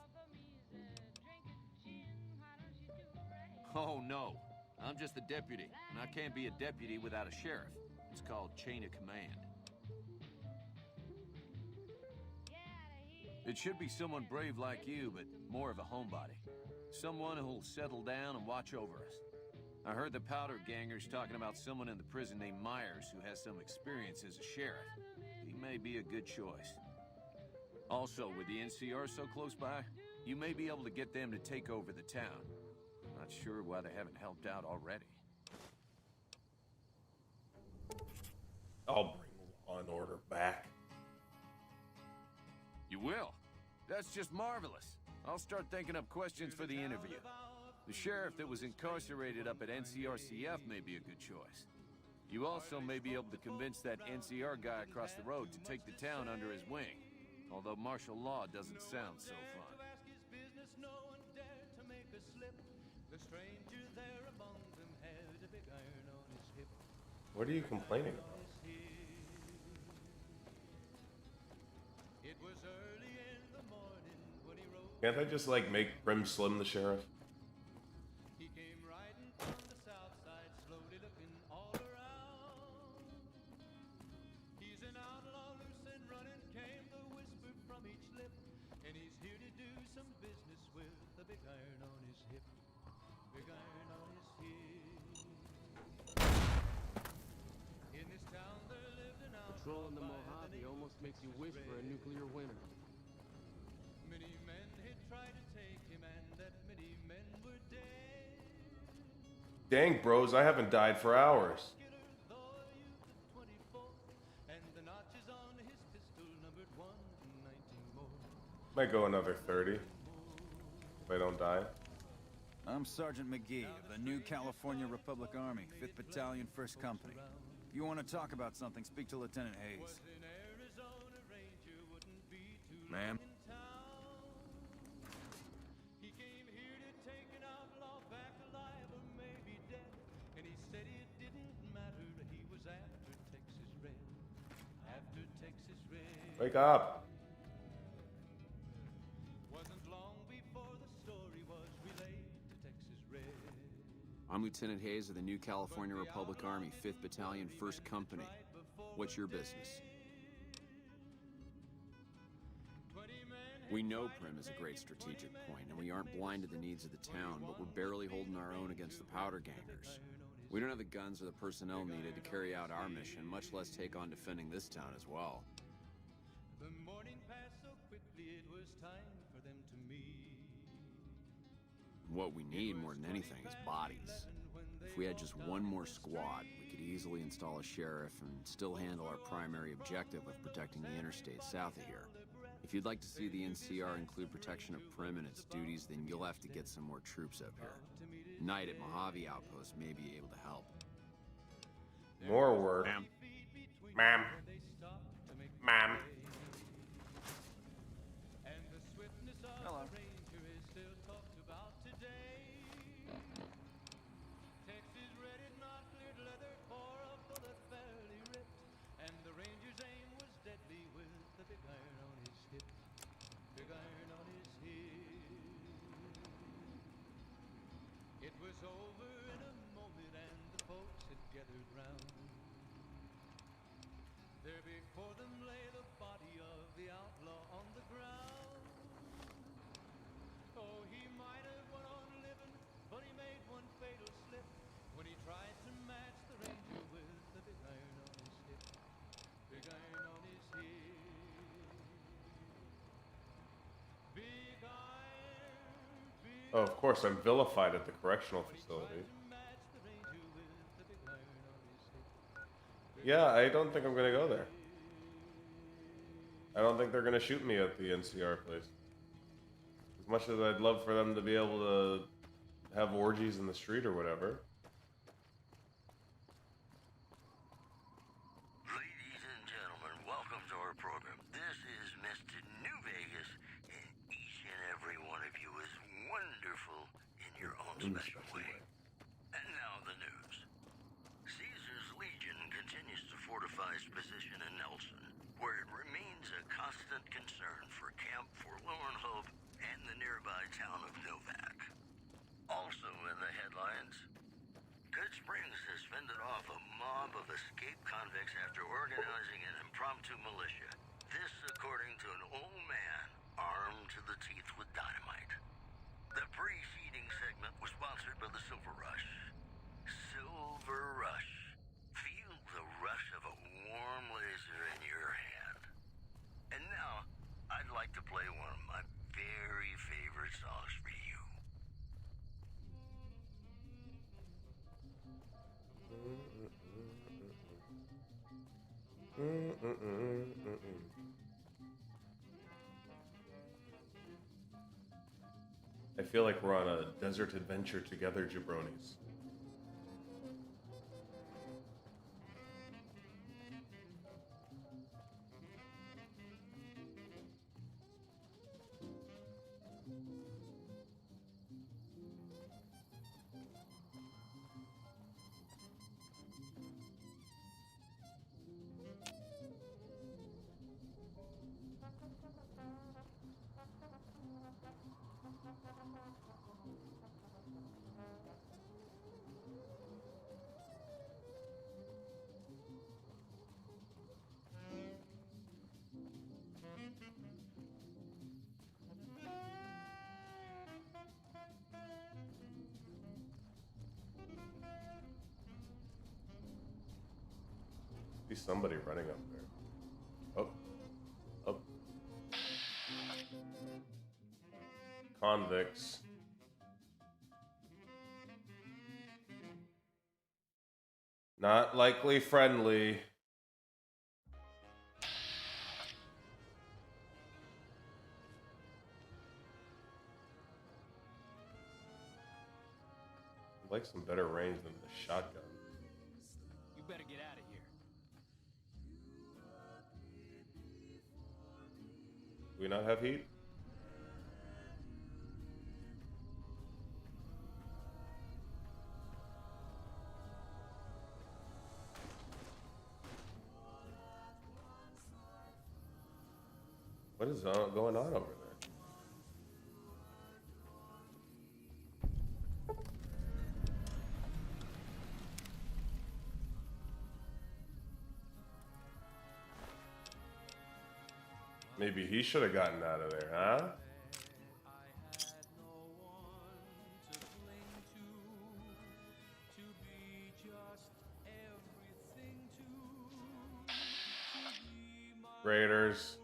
Oh, no. I'm just the deputy, and I can't be a deputy without a sheriff. It's called chain of command. It should be someone brave like you, but more of a homebody. Someone who'll settle down and watch over us. I heard the powder gangers talking about someone in the prison named Myers who has some experience as a sheriff. He may be a good choice. Also, with the NCR so close by, you may be able to get them to take over the town. Not sure why they haven't helped out already. I'll bring law and order back. You will? That's just marvelous. I'll start thinking up questions for the interview. The sheriff that was incarcerated up at NCRCF may be a good choice. You also may be able to convince that NCR guy across the road to take the town under his wing. Although martial law doesn't sound so fun. What are you complaining about? Can't I just, like, make Primm Slim the sheriff? He came riding from the south side, slowly looking all around. He's an outlaw, loose and running, came the whisper from each lip. And he's here to do some business with the big iron on his hip. Big iron on his hip. In this town there lived an outlaw. Patrolling the Mojave almost makes you wish for a nuclear winter. Many men had tried to take him, and that many men were dead. Dang, bros, I haven't died for hours. And the notches on his pistol numbered 119 more. Might go another 30. If I don't die. I'm Sergeant McGee of the New California Republic Army, 5th Battalion, 1st Company. If you want to talk about something, speak to Lieutenant Hayes. Ma'am? He came here to take an outlaw back alive or maybe dead. And he said it didn't matter, he was after Texas Red. After Texas Red. Wake up. Wasn't long before the story was relayed to Texas Red. I'm Lieutenant Hayes of the New California Republic Army, 5th Battalion, 1st Company. What's your business? We know Primm is a great strategic point, and we aren't blind to the needs of the town, but we're barely holding our own against the powder gangers. We don't have the guns or the personnel needed to carry out our mission, much less take on defending this town as well. The morning passed so quickly it was time for them to meet. What we need more than anything is bodies. If we had just one more squad, we could easily install a sheriff and still handle our primary objective of protecting the interstate south of here. If you'd like to see the NCR include protection of Primm and its duties, then you'll have to get some more troops up here. Knight at Mojave Outpost may be able to help. More work. Ma'am. Ma'am. Ma'am. And the swiftness of Hello. the ranger is still talked about today. Texas redded, not cleared leather for a bullet fairly ripped. And the ranger's aim was deadly with the big iron on his hip. Big iron on his hip. It was over in a moment and the folks had gathered round. There before them lay the body of the outlaw on the ground. Oh, he might have went on living, but he made one fatal slip when he tried to match the ranger with the big iron on his hip. Big iron on his hip. Big iron, big Oh, of course, I'm vilified at the correctional facility. Yeah, I don't think I'm gonna go there. I don't think they're gonna shoot me at the NCR place. As much as I'd love for them to be able to have orgies in the street or whatever. Ladies and gentlemen, welcome to our program. This is Mr. New Vegas, and each and every one of you is wonderful in your own special way. And now the news. Caesar's Legion continues to fortify its position in Nelson, where it remains a constant concern for Camp Forlorn Hope and the nearby town of Novak. Also in the headlines, Goodsprings has fended off a mob of escaped convicts after organizing an impromptu militia. This according to an old man armed to the teeth with dynamite. The preceding segment was sponsored by the Silver Rush. Silver Rush. Feel the rush of a warm laser in your hand. And now, I'd like to play one of my very favorite songs for you. I feel like we're on a desert adventure together, jabronis. See somebody running up there. Oh. Oh. Convicts. Not likely friendly. I'd like some better range than the shotgun. You better get out of here. Do we not have heat? What is going on over there? Maybe he should have gotten out of there, huh? Raiders.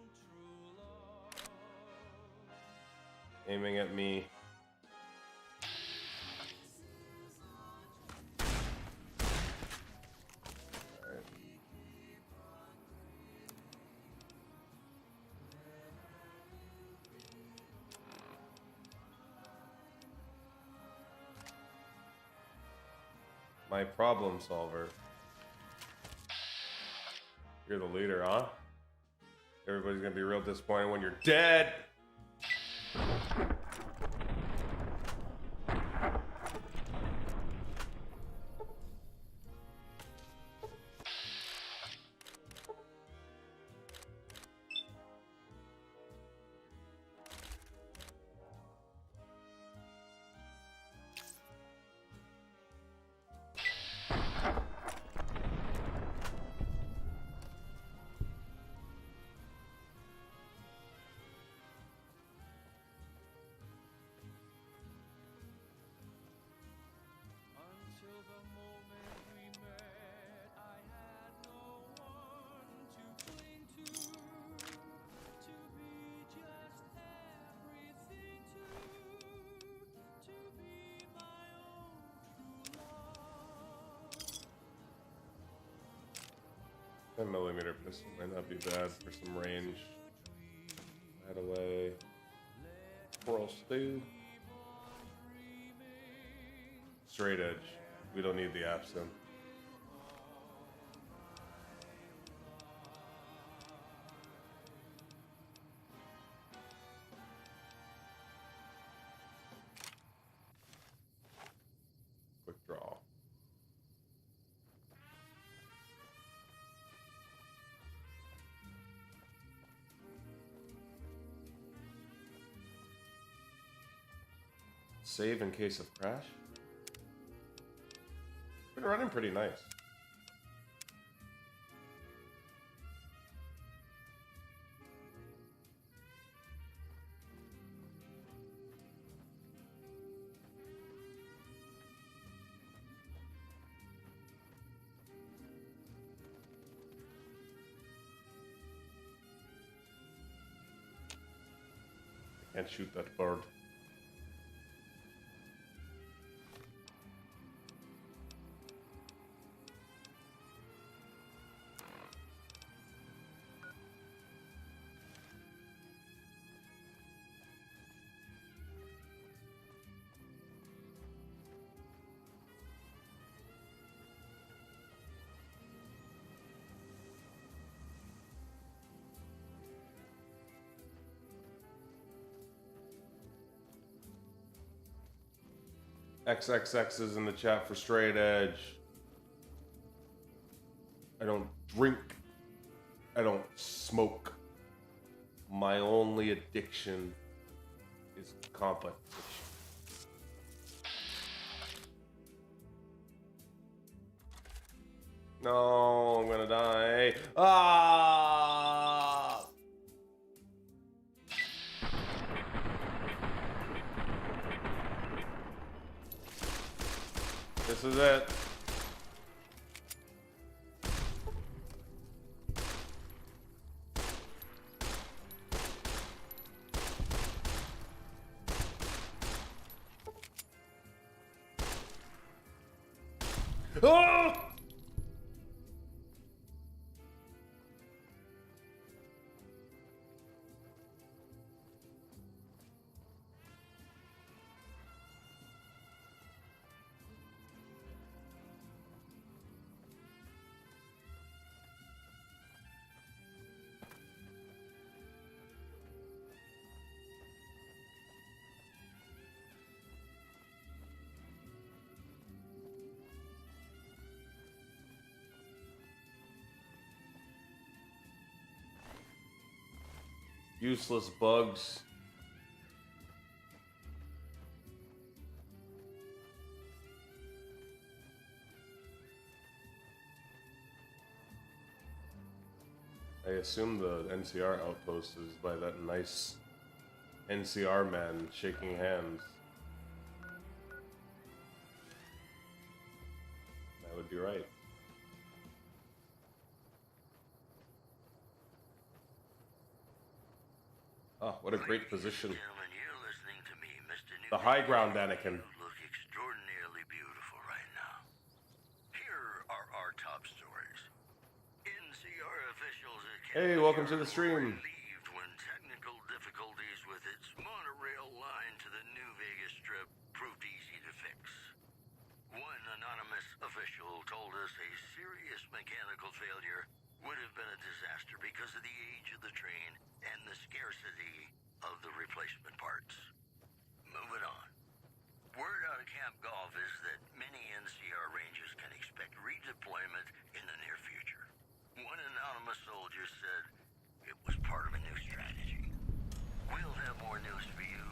Aiming at me. Alright. My problem solver. You're the leader, huh? Everybody's gonna be real disappointed when you're dead. Until the moment we met, I had no one to cling to be just everything to be my own true love. 10mm pistol might not be bad for some range. Right away. Coral stew. Straight edge. We don't need the absinthe. Quick draw. Save in case of crash. Been running pretty nice. I can't shoot that bird. XXX is in the chat for straight edge. I don't drink. I don't smoke. My only addiction is competition. No, I'm gonna die. Ah! This is it. Oh! Useless bugs. I assume the NCR outpost is by that nice NCR man shaking hands. That would be right. Oh, what a great position. Gentlemen, you're listening to me, Mr. New. The high ground, Anakin. You look extraordinarily beautiful right now. Here are our top stories. NCR officials at Hey, welcome to the stream. relieved when technical difficulties with its monorail line to the New Vegas Strip proved easy to fix. One anonymous official told us a serious mechanical failure would have been a disaster because of the age of the train and the scarcity of the replacement parts. Moving on. Word out of Camp Golf is that many NCR Rangers can expect redeployment in the near future. One anonymous soldier said it was part of a new strategy. We'll have more news for you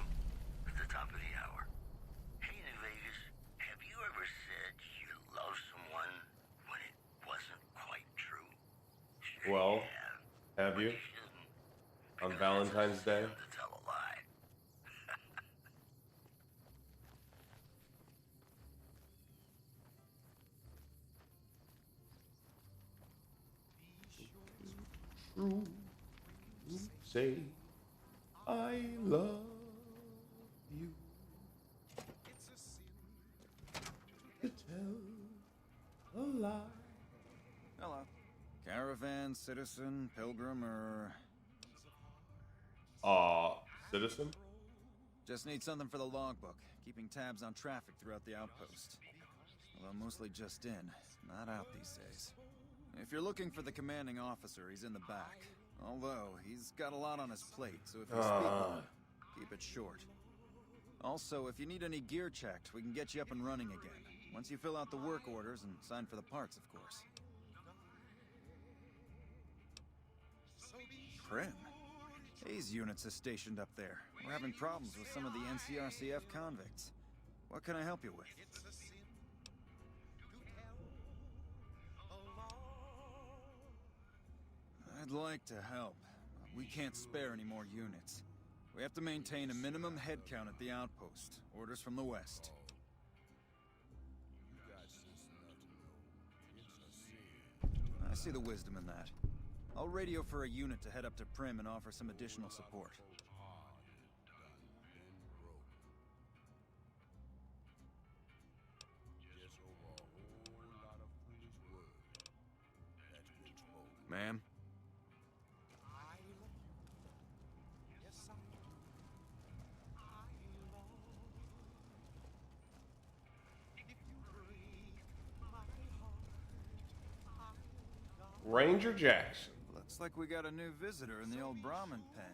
at the top of the hour. Hey, New Vegas, have you ever said you love someone when it wasn't quite true? Well, have you? On Valentine's Day? To tell a lie. True. Say, I love you. To tell a lie. Hello. Caravan, citizen, pilgrim, or... Citizen? Just need something for the logbook. Keeping tabs on traffic throughout the outpost. Although mostly just in, not out these days. If you're looking for the commanding officer, he's in the back. Although, he's got a lot on his plate, so if you speak, keep it short. Also, if you need any gear checked, we can get you up and running again. Once you fill out the work orders and sign for the parts, of course. Primm. Hayes units are stationed up there. We're having problems with some of the NCRCF convicts. What can I help you with? I'd like to help. We can't spare any more units. We have to maintain a minimum head count at the outpost. Orders from the west. I see the wisdom in that. I'll radio for a unit to head up to Primm and offer some additional support. Ma'am? Ranger Jackson. Looks like we got a new visitor in the old Brahmin pen.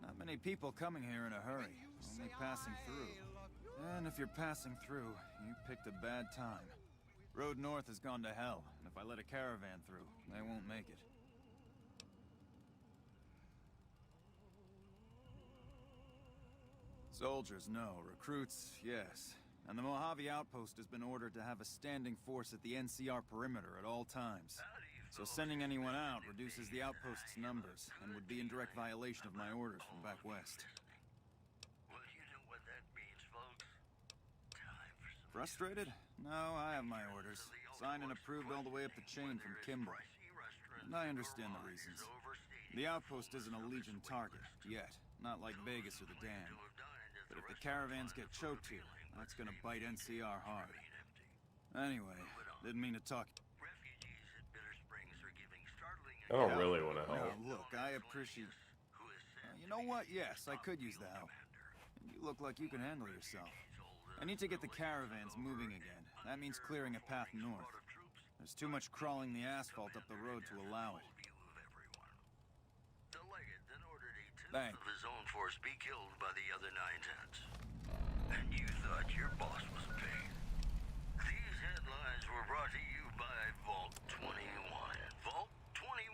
Not many people coming here in a hurry, only passing through. And if you're passing through, you picked a bad time. Road north has gone to hell, and if I let a caravan through, they won't make it. Soldiers, no. Recruits, yes. And the Mojave Outpost has been ordered to have a standing force at the NCR perimeter at all times. So sending anyone out reduces the outpost's numbers, and would be in direct violation of my orders from back west. Well, you know what that means, folks. Time for some Frustrated? No, I have my orders. Signed and approved all the way up the chain from Kimball. And I understand the reasons. The outpost isn't a Legion target, yet. Not like Vegas or the Dam. But if the caravans get choked here, that's gonna bite NCR hard. Anyway, didn't mean to talk. I don't really want to help. No, look, I appreciate... you know what? Yes, I could use the help. And you look like you can handle yourself. I need to get the caravans moving again. That means clearing a path north. There's too much crawling the asphalt up the road to allow it. The legate then ordered a tenth Thanks. of his own force be killed by the other 9/10. And you thought your boss was a pain. These headlines were brought to you by Vault 21. Vault 21.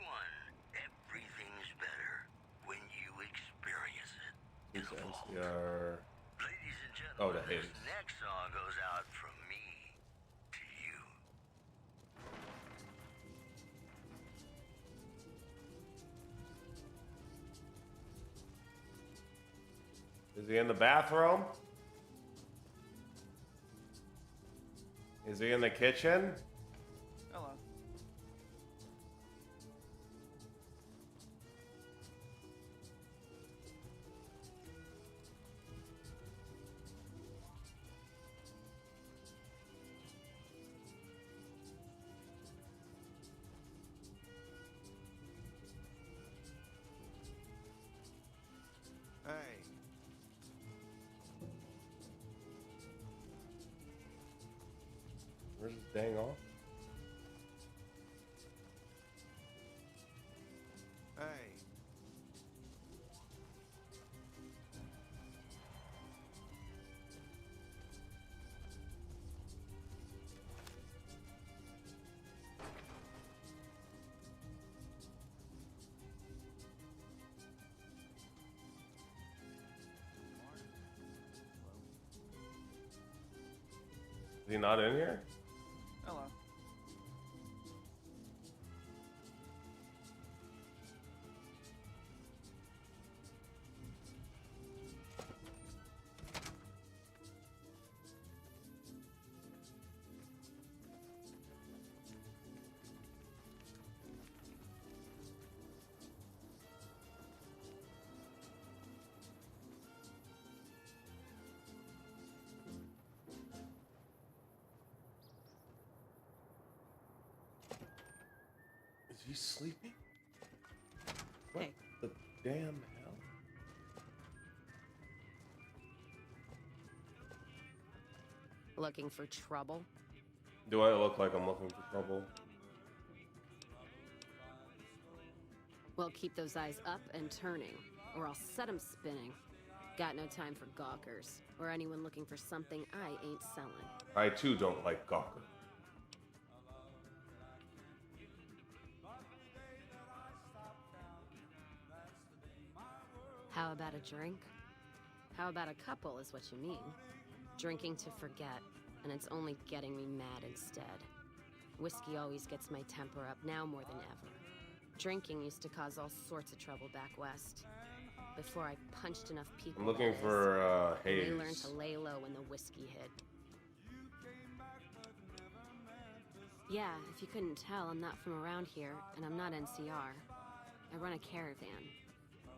Everything's better when you experience it. Who's NCR? Ladies and gentlemen, Oh, the this Hayes. next song goes out from me to you. Is he in the bathroom? Is he in the kitchen? Hello. Where's this dang off? Hey. Is he not in here? Hello. Is he sleeping? What Hey. the damn hell? Looking for trouble? Do I look like I'm looking for trouble? Well, keep those eyes up and turning, or I'll set 'em spinning. Got no time for gawkers, or anyone looking for something I ain't selling. I too don't like Gawker. How about a drink? How about a couple is what you mean. Drinking to forget, and it's only getting me mad instead. Whiskey always gets my temper up, now more than ever. Drinking used to cause all sorts of trouble back west. Before I punched enough people. I'm looking that is, for and Hayes. they learned to lay low when the whiskey hit. Yeah, if you couldn't tell, I'm not from around here, and I'm not NCR. I run a caravan.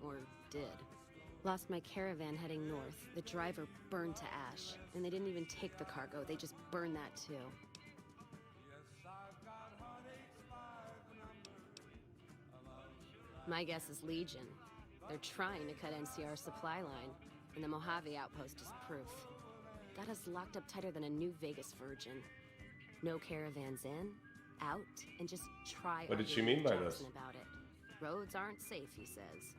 Or did. Lost my caravan heading north. The driver burned to ash, and they didn't even take the cargo, they just burned that too. My guess is Legion. They're trying to cut NCR's supply line, and the Mojave Outpost is proof. Got us locked up tighter than a New Vegas virgin. No caravans in, out, and just try. What did she mean by this? About it. Roads aren't safe, he says.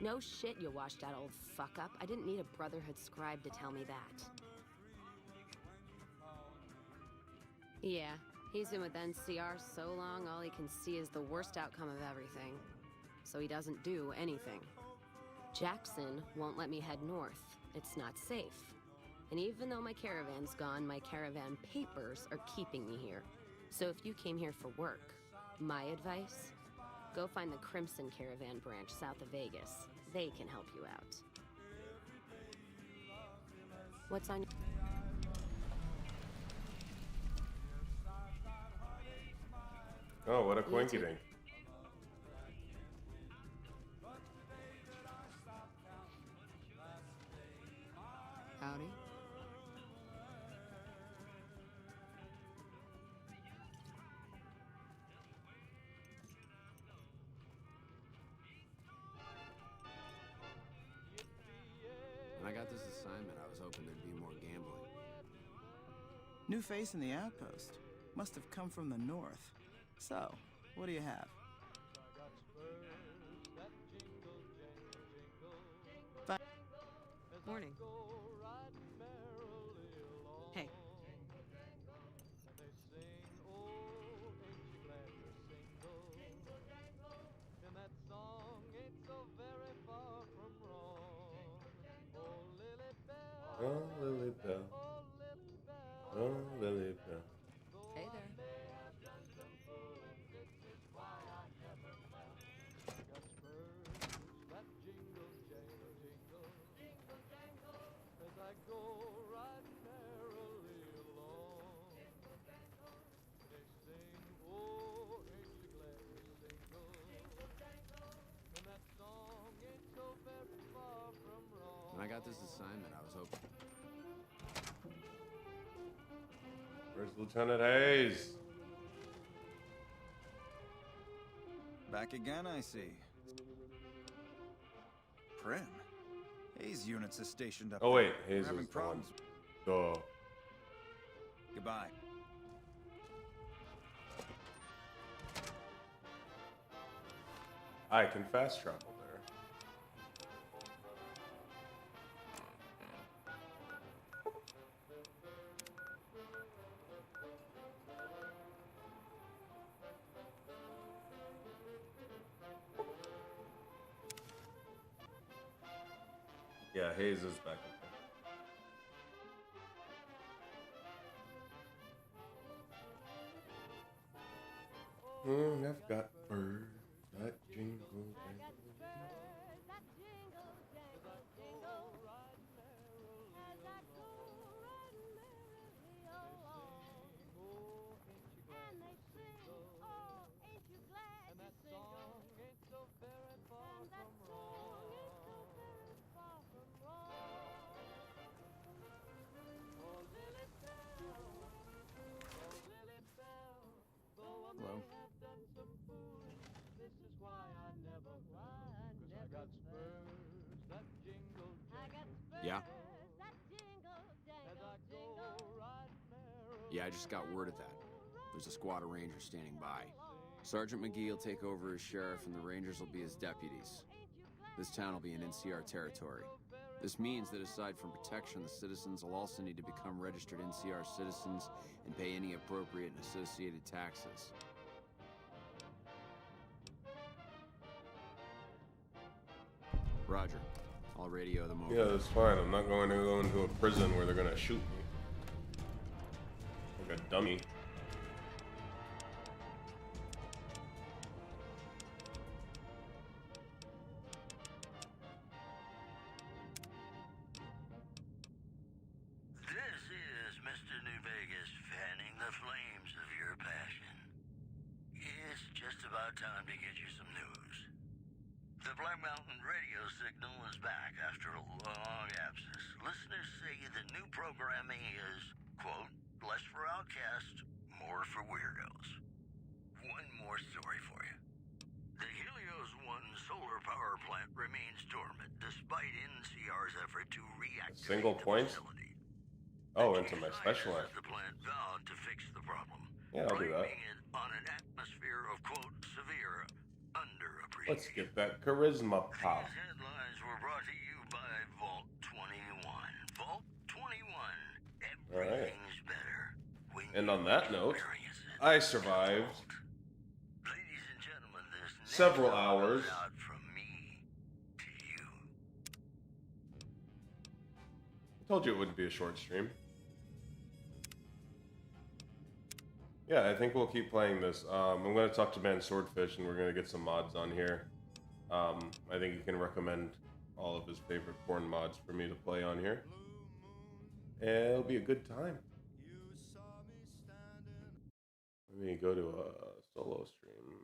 No shit, you washed out old fuck up. I didn't need a Brotherhood scribe to tell me that. Yeah, he's been with NCR so long, all he can see is the worst outcome of everything. So he doesn't do anything. Jackson won't let me head north. It's not safe. And even though my caravan's gone, my caravan papers are keeping me here. So if you came here for work, my advice, go find the Crimson Caravan branch south of Vegas. They can help you out. What's on your... Oh, what a quinky dink. Howdy. When I got this assignment, I was hoping there'd be more gambling. New face in the Outpost. Must have come from the north. So, what do you have? Morning. Hey. Oh, Lily Bell. Oh, Lily Bell. Hey there. When I got this assignment, I was hoping... Where's Lieutenant Hayes? Back again, I see. Primm. Hayes units is stationed up Oh wait, there. Hayes We're having is the one. problems. Duh. Goodbye. I can fast travel there. Yeah, Hayes is back up there. I've got birds that jingle jangle. Hello? Yeah? Yeah, I just got word of that. There's a squad of rangers standing by. Sergeant McGee will take over as sheriff and the rangers will be his deputies. This town will be in NCR territory. This means that aside from protection, the citizens will also need to become registered NCR citizens and pay any appropriate and associated taxes. Roger. I'll radio them over. Yeah, that's fine. I'm not going to go into a prison where they're going to shoot me. Like a dummy. This is Mr. New Vegas fanning the flames of your passion. It's just about time to get you some news. The Black Mountain radio signal is back after a long absence. Listeners say the new programming is, quote, less for outcasts, more for weirdos. One more story for you. The Helios 1 solar power plant remains dormant despite NCR's effort to reactivate Single point? Oh, into my specialized. the plant vowed to fix the problem. Yeah, I'll do that. Blaming it on an atmosphere of, quote, severe underappreciation. Let's get that charisma pop. These headlines were brought to you by Vault 21. Vault 21. All right. Everything's better when And you on that note, experience it. I survived Ladies and gentlemen, this next several song hours. goes out from me to you. I told you it wouldn't be a short stream. Yeah, I think we'll keep playing this. I'm going to talk to Man Swordfish, and we're going to get some mods on here. I think you can recommend all of his favorite porn mods for me to play on here. And it'll be a good time. Let me go to a solo stream.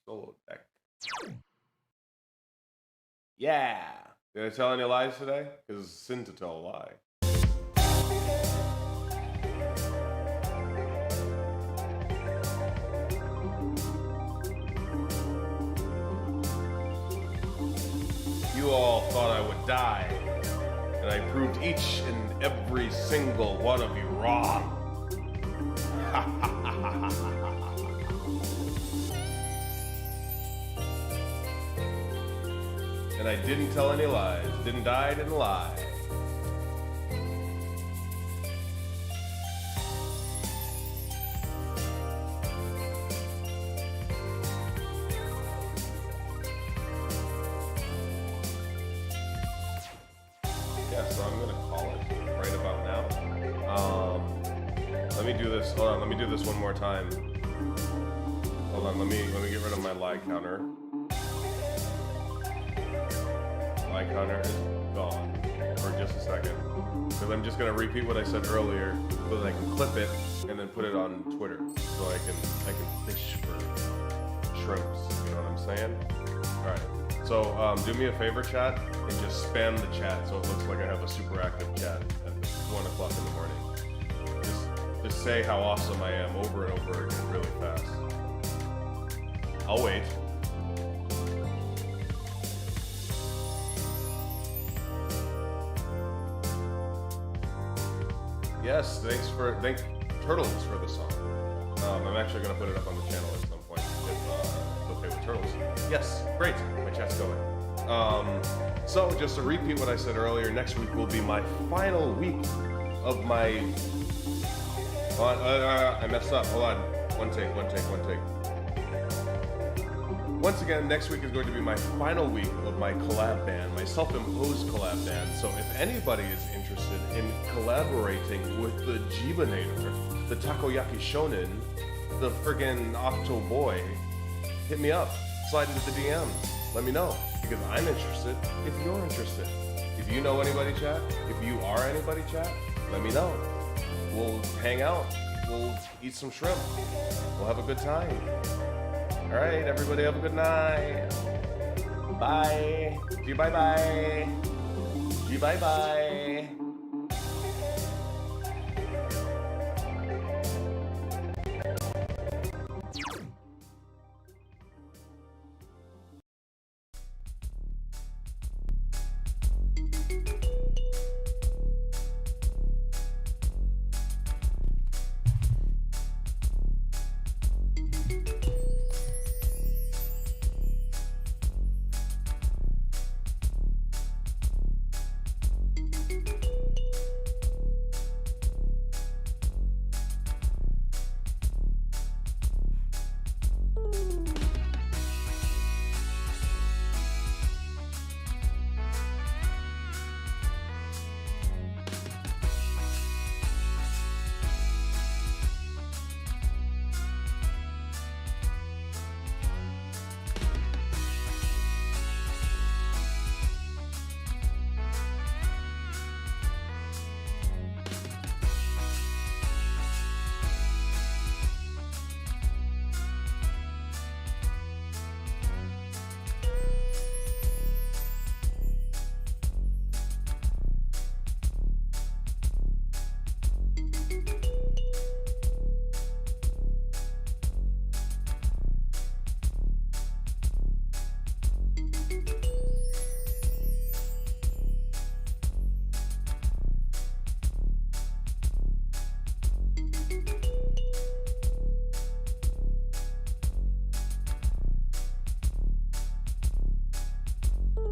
Solo deck. Yeah! Did I tell any lies today? Because it's sin to tell a lie. You all thought I would die, and I proved each and every single one of you wrong. And I didn't tell any lies. Didn't die, didn't lie. Yeah, so I'm gonna call it right about now. Let me do this. Hold on, let me do this one more time. Hold on, let me get rid of my lie counter. My counter is gone for just a second, because I'm just gonna repeat what I said earlier so that I can clip it and then put it on Twitter so I can fish for shrimps. You know what I'm saying? All right. So do me a favor, chat, and just spam the chat so it looks like I have a super active chat at 1 o'clock in the morning. Just say how awesome I am over and over again really fast. I'll wait. Yes, thank Turtles for the song. I'm actually gonna put it up on the channel at some point if okay with turtles. Yes, great. My chat's going. So just to repeat what I said earlier, next week will be my final week of my. I messed up. Hold on. One take. Once again, next week is going to be my final week of my collab band, my self-imposed collab band. So if anybody is interested in collaborating with the Jibanator, the Takoyaki Shonen, the friggin' Octo Boy, hit me up. Slide into the DMs. Let me know, because I'm interested if you're interested. If you know anybody, chat, if you are anybody, chat, let me know. We'll hang out. We'll eat some shrimp. We'll have a good time. All right, everybody have a good night. Bye. Bye-bye. Bye-bye.